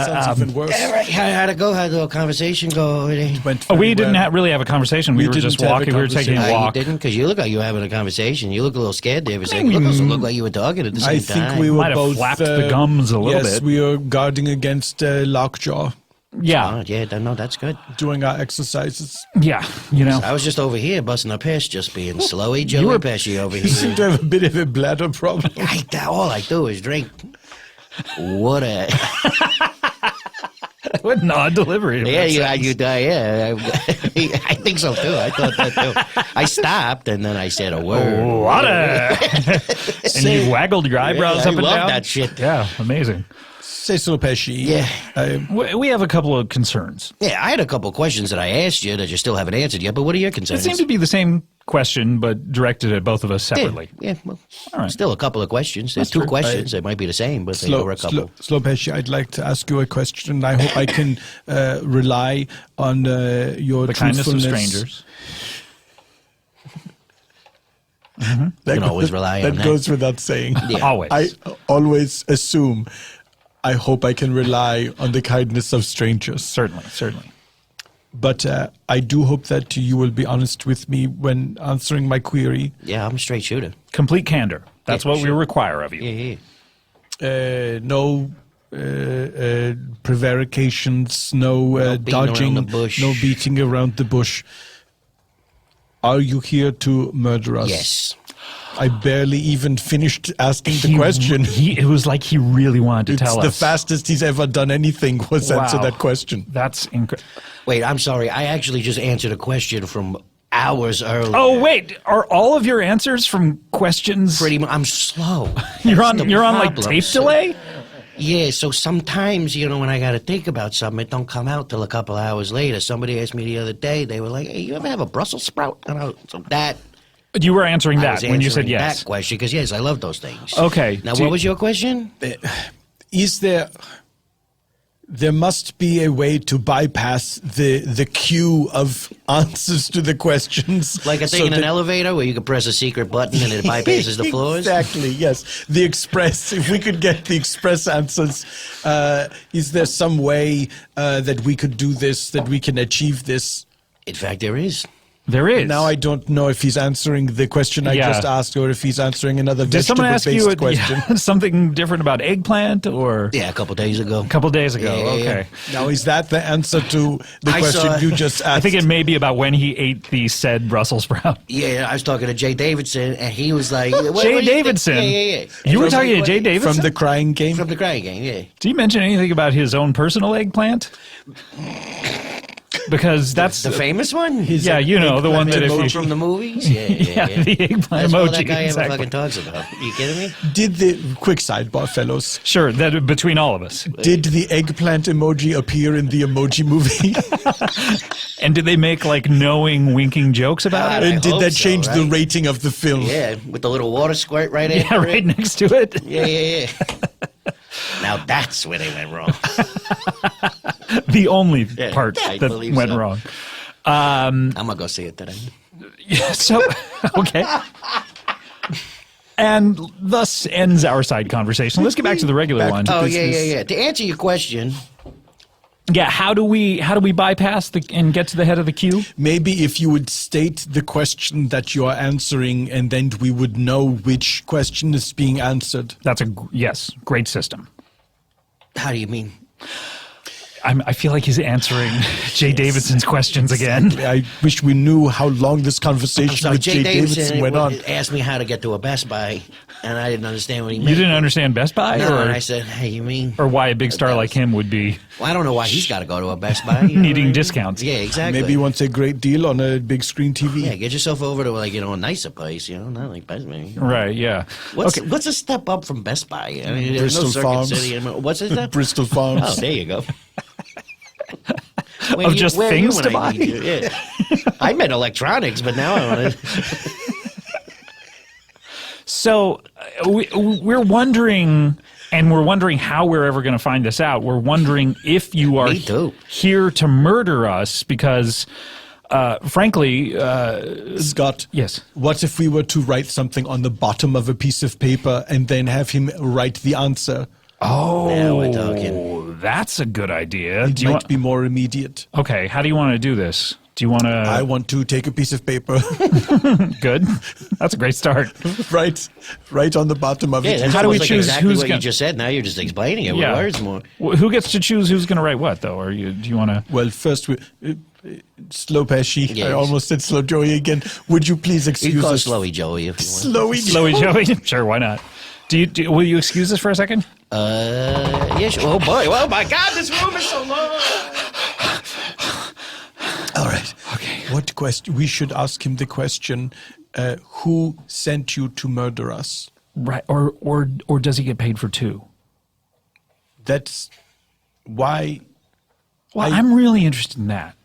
Sounds even worse. All right, how'd it go? How'd the conversation go? We didn't really have a conversation. We were just walking. We were taking a walk. You didn't? Because you look like you were having a conversation. You look a little scared there for a second. It doesn't look like you were talking at the same time. I think we were Might have both flapped the gums a little bit. Yes, we were guarding against lockjaw. Yeah. No, that's good. Doing our exercises. Yeah, you know. I was just over here busting a piss, just being slowy Joey Pesci over here. You seem to have a bit of a bladder problem. All I do is drink. What a... What an odd delivery. Yeah, I think so too. I thought that too. I stopped and then I said a word. What a... And you waggled your eyebrows up and down. I love that shit. Yeah, amazing. Say Slow Pesci. Yeah. We have a couple of concerns. Yeah, I had a couple of questions that I asked you that you still haven't answered yet, but what are your It concerns? seemed to be the same question, but directed at both of us separately. Yeah, well, all right. Still a couple of questions. There's two questions. They might be the same, but they were a couple. Slow Pesci, I'd like to ask you a question. I hope I can rely on your The kindness of truthfulness. strangers. You can always rely on that. That goes without saying. Yeah. Always. I always assume, I hope I can rely on the kindness of strangers. Certainly. But I do hope that you will be honest with me when answering my query. Yeah, I'm a straight shooter. Complete candor. That's what we require of you. Yeah. No prevarications, no beating around dodging, the bush. no beating around the bush. Are you here to murder us? Yes. I barely even finished asking the question. It was like he really wanted to tell us. It's the fastest he's ever done anything was answer that question. That's incredible. Wait, I'm sorry. I actually just answered a question from hours earlier. Oh wait, are all of your answers from questions? Pretty much. I'm slow. You're on like problem. tape delay? Yeah, so sometimes, when I got to think about something, it don't come out till a couple hours later. Somebody asked me the other day, they were like, hey, you ever have a Brussels sprout? So that... You were answering I that was when you said answering yes. that question, because yes, I love those things. Okay. Now, what was your question? Is there must be a way to bypass the queue of answers to the questions. Like a thing in an elevator where you can press a secret button and it bypasses the floors? Exactly, yes. The express, if we could get the express answers, is there some way that we could do this, that we can achieve this? In fact, there is. There is. Now I don't know if he's answering the question I just asked or if he's answering another Did someone ask you question. something different about eggplant or? Yeah, a couple days ago. A couple days ago. Okay. Now is that the answer to the question you just asked? I think it may be about when he ate the said Brussels sprout. Yeah, I was talking to Jay Davidson, and he was like, Jay Davidson? Yeah. You were talking to Jay Davidson? From the Crying Game? From the Crying Game, yeah. Did he mention anything about his own personal eggplant? Because that's the famous one. The one that if you from the movies. Yeah. The eggplant that's emoji. All that guy exactly. ever fucking talks about. Are you kidding me? Did the quick sidebar, fellows? Sure, that between all of us. Did the eggplant emoji appear in the Emoji Movie? And did they make like knowing, winking jokes about it? And did that change the rating of the film? Yeah, with the little water squirt right after right it. next to it. Yeah. Now that's where they went wrong. The only part that went wrong. I'm gonna go see it today. So, okay. And thus ends our side conversation. Let's get back to the regular one. Oh yeah. To answer your question. Yeah, how do we bypass and get to the head of the queue? Maybe if you would state the question that you are answering, and then we would know which question is being answered. That's great system. How do you mean? I feel like he's answering Jay Davidson's questions again. I wish we knew how long this conversation with Jay Davidson went on. Asked me how to get to a Best Buy, and I didn't understand what he meant. You didn't understand Best Buy? No, or, and I said, hey, you mean? Or why a big star like him would be... Well, I don't know why he's got to go to a Best Buy. Needing discounts. Yeah, exactly. Maybe he wants a great deal on a big screen TV. Yeah, get yourself over to a nicer place, not like Best Buy. Right, yeah. What's a step up from Best Buy? I mean, there's Bristol no Farms. Circuit City. What's it? Bristol Farms. Oh, there you go. Of just things to buy? Yeah. I meant electronics, but now I want to... So we're wondering, and we're wondering how we're ever going to find this out. We're wondering if you are here to murder us because, frankly... Scott. Yes. What if we were to write something on the bottom of a piece of paper and then have him write the answer? Oh, now we're talking. That's a good idea. It might be more immediate. Okay, how do you want to do this? Do you want to... I want to take a piece of paper. Good. That's a great start. right on the bottom of it. How do we choose exactly who's what going you just said? Now you're just explaining it with words more. Who gets to choose who's going to write what, though? Or do you want to... Well, first, Slow Pesci. Yes. I almost said Slow Joey again. Would you please excuse you call us? Slowy Joey if you want. Slowy Joey? Sure, why not? Will you excuse us for a second? Yes. Oh boy! Oh my God! This room is so long. All right. Okay. What question? We should ask him the question: who sent you to murder us? Right. Or does he get paid for two? That's why. Well, I'm really interested in that.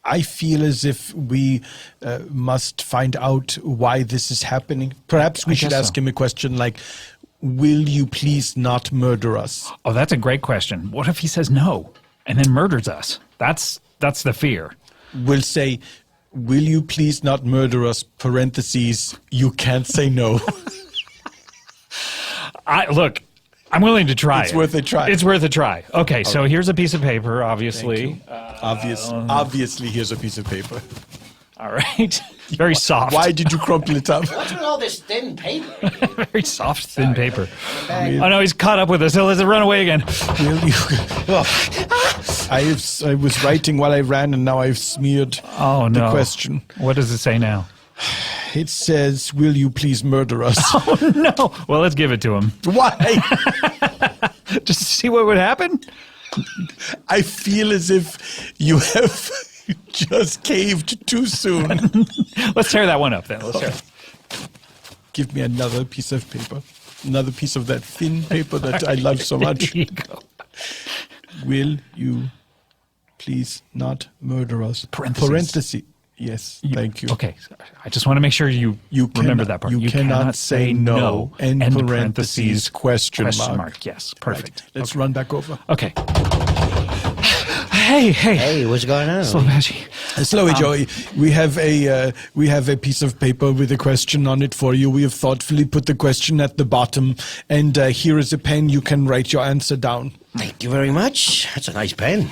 I feel as if we must find out why this is happening. Perhaps we should ask him a question like, will you please not murder us? Oh, that's a great question. What if he says no and then murders us? That's the fear. We'll say, will you please not murder us, parentheses, you can't say no. Look, I'm willing to try. It's worth a try. It's worth a try. Okay, so here's a piece of paper, obviously. Obviously, here's a piece of paper. All right. Very soft. Why did you crumple it up? What's with all this thin paper? Very soft, thin paper. Oh, no, he's caught up with us. He'll run away again. Will you? I was writing while I ran, and now I've smeared the question. What does it say now? It says, will you please murder us? Oh, no. Well, let's give it to him. Why? Just to see what would happen? I feel as if you have just caved too soon. Let's tear that one up, then. Let's tear it. Give me another piece of paper. Another piece of that thin paper that I love so much. There you go. Will you please not murder us? Parentheses. Yes, thank you. Okay, I just want to make sure you remember that part. You cannot say no. End parentheses, question mark. Yes, perfect. Right. Let's run back over. Okay. Hey. Hey, what's going on? Slow Pesci. Slowy Joey, we have a piece of paper with a question on it for you. We have thoughtfully put the question at the bottom, and here is a pen. You can write your answer down. Thank you very much. That's a nice pen.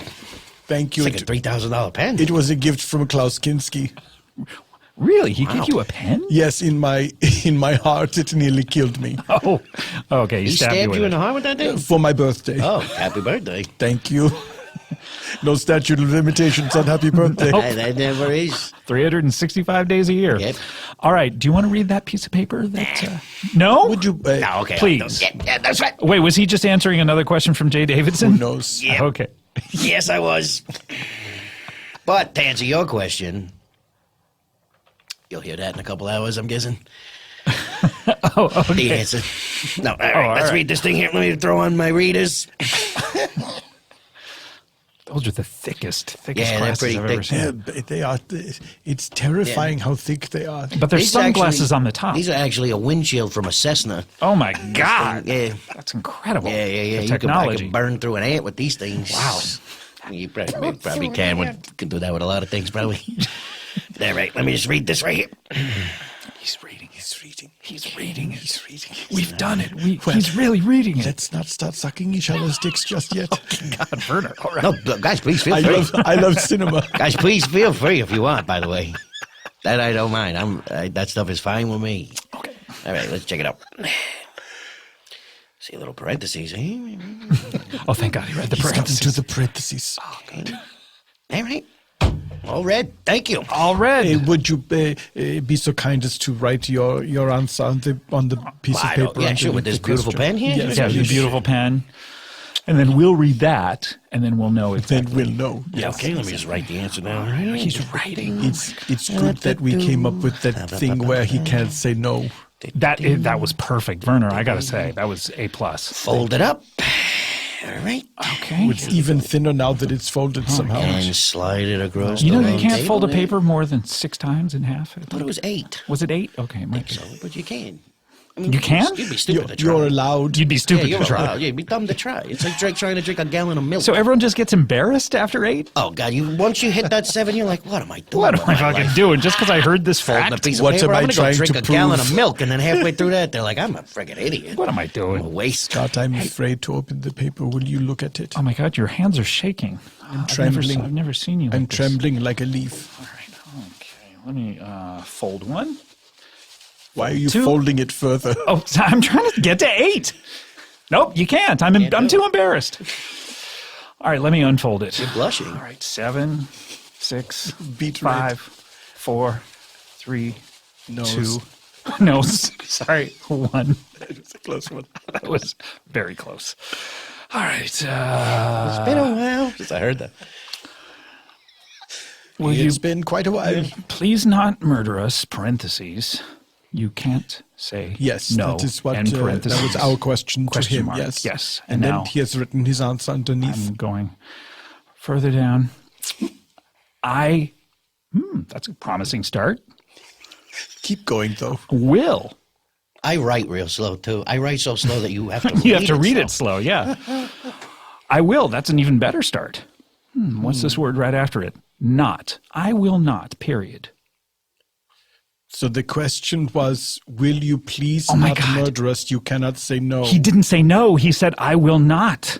Thank you. It's like a $3,000 pen. It was a gift from Klaus Kinski. Really? He gave you a pen? Yes, in my heart, it nearly killed me. Oh, okay. He stabbed you in the heart with that thing? For my birthday. Oh, happy birthday. Thank you. No statute of limitations on happy birthday. That never is. 365 days a year. Yep. All right. Do you want to read that piece of paper? No? Would you? No, okay. Please. Yeah, that's right. Wait, was he just answering another question from Jay Davidson? Who knows? Yep. Okay. Yes, I was. But to answer your question, you'll hear that in a couple hours, I'm guessing. Oh, okay. The answer. No, all right. Let's read this thing here. Let me throw on my readers. Those are the thickest Yeah, they're glasses pretty I've ever thick. seen. Yeah, they are. It's terrifying how thick they are. But there's These sunglasses actually- on the top. These are actually a windshield from a Cessna. Oh my God. Yeah. That's incredible. Yeah. The You technology. can burn through an ant with these things. Wow. You probably can do that with a lot of things, probably. All right, let me just read this right here. He's reading. We've done it. He's really reading it. Let's not start sucking each other's dicks just yet. God, Werner. All right. No, guys, please feel free. I love cinema. Guys, please feel free if you want, by the way. That I don't mind. That stuff is fine with me. Okay. All right, let's check it out. See a little parentheses. Oh, thank God he read the He's gotten parentheses. to the parentheses. Oh, good. All right. All read. Thank you. All read. Would you be so kind as to write your answer on the piece of paper? Yeah, sure. With this beautiful pen here. Yes, Yeah, the beautiful pen. And then we'll read that, and then we'll know exactly. Then we'll know. Yeah, okay, let me just write the answer down. He's writing. It's good that we came up with that thing where he can't say no. That was perfect, Werner. I gotta say, that was A+. Fold it up. All right. Okay. It's even thinner now that it's folded somehow. And slide it across You know the you can't table fold a there. paper more than 6 times in half. I thought it was 8. Was it 8? Okay, I Mike. think so, but you can. You can? You'd be stupid to try. You're allowed. You'd be stupid you're to try. allowed. Yeah, you'd be dumb to try. It's like trying to drink a gallon of milk. So everyone just gets embarrassed after 8? Oh God! Once you hit that 7, you're like, what am I doing? What am I fucking doing? Just because I heard this Folding a fact? piece of What paper. am I I'm gonna trying go drink to a gallon prove? of milk, and then halfway through that, they're like, I'm a friggin' idiot. What am I doing? I'm a waste. Scott, I'm afraid to open the paper. Will you look at it? Oh my God, your hands are shaking. I'm trembling. I've never seen you like I'm this. trembling like a leaf. All right, okay. Let me fold one. Why are you 2. folding it further? Oh, I'm trying to get to 8. Nope, you can't. I'm too embarrassed. All right, let me unfold it. You're blushing. All right, 7, 6, Beat 5, 4, 3, Nose. 2. No, sorry, 1. That was a close one. That was very close. All right. It's been a while since I heard that. It's been quite a while. Please not murder us, parentheses. You can't say Yes, no. that is what and that parentheses. was our question to him. Mark. Yes, Yes. and then now he has written his answer underneath. I'm going further down. That's a promising start. Keep going though. Will. I write real slow too. I write so slow that you have to. You have to read it slow. Yeah. I will. That's an even better start. What's this word right after it? Not. I will not. Period. So the question was, will you please Oh my not God. murder us? You cannot say no. He didn't say no. He said, I will not.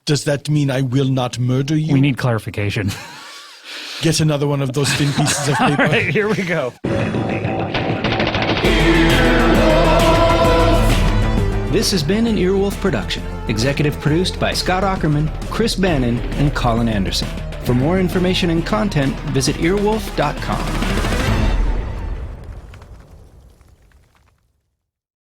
Does that mean I will not murder you? We need clarification. Get another one of those thin pieces of paper. All right, here we go. This has been an Earwolf production, executive produced by Scott Aukerman, Chris Bannon, and Colin Anderson. For more information and content, visit earwolf.com.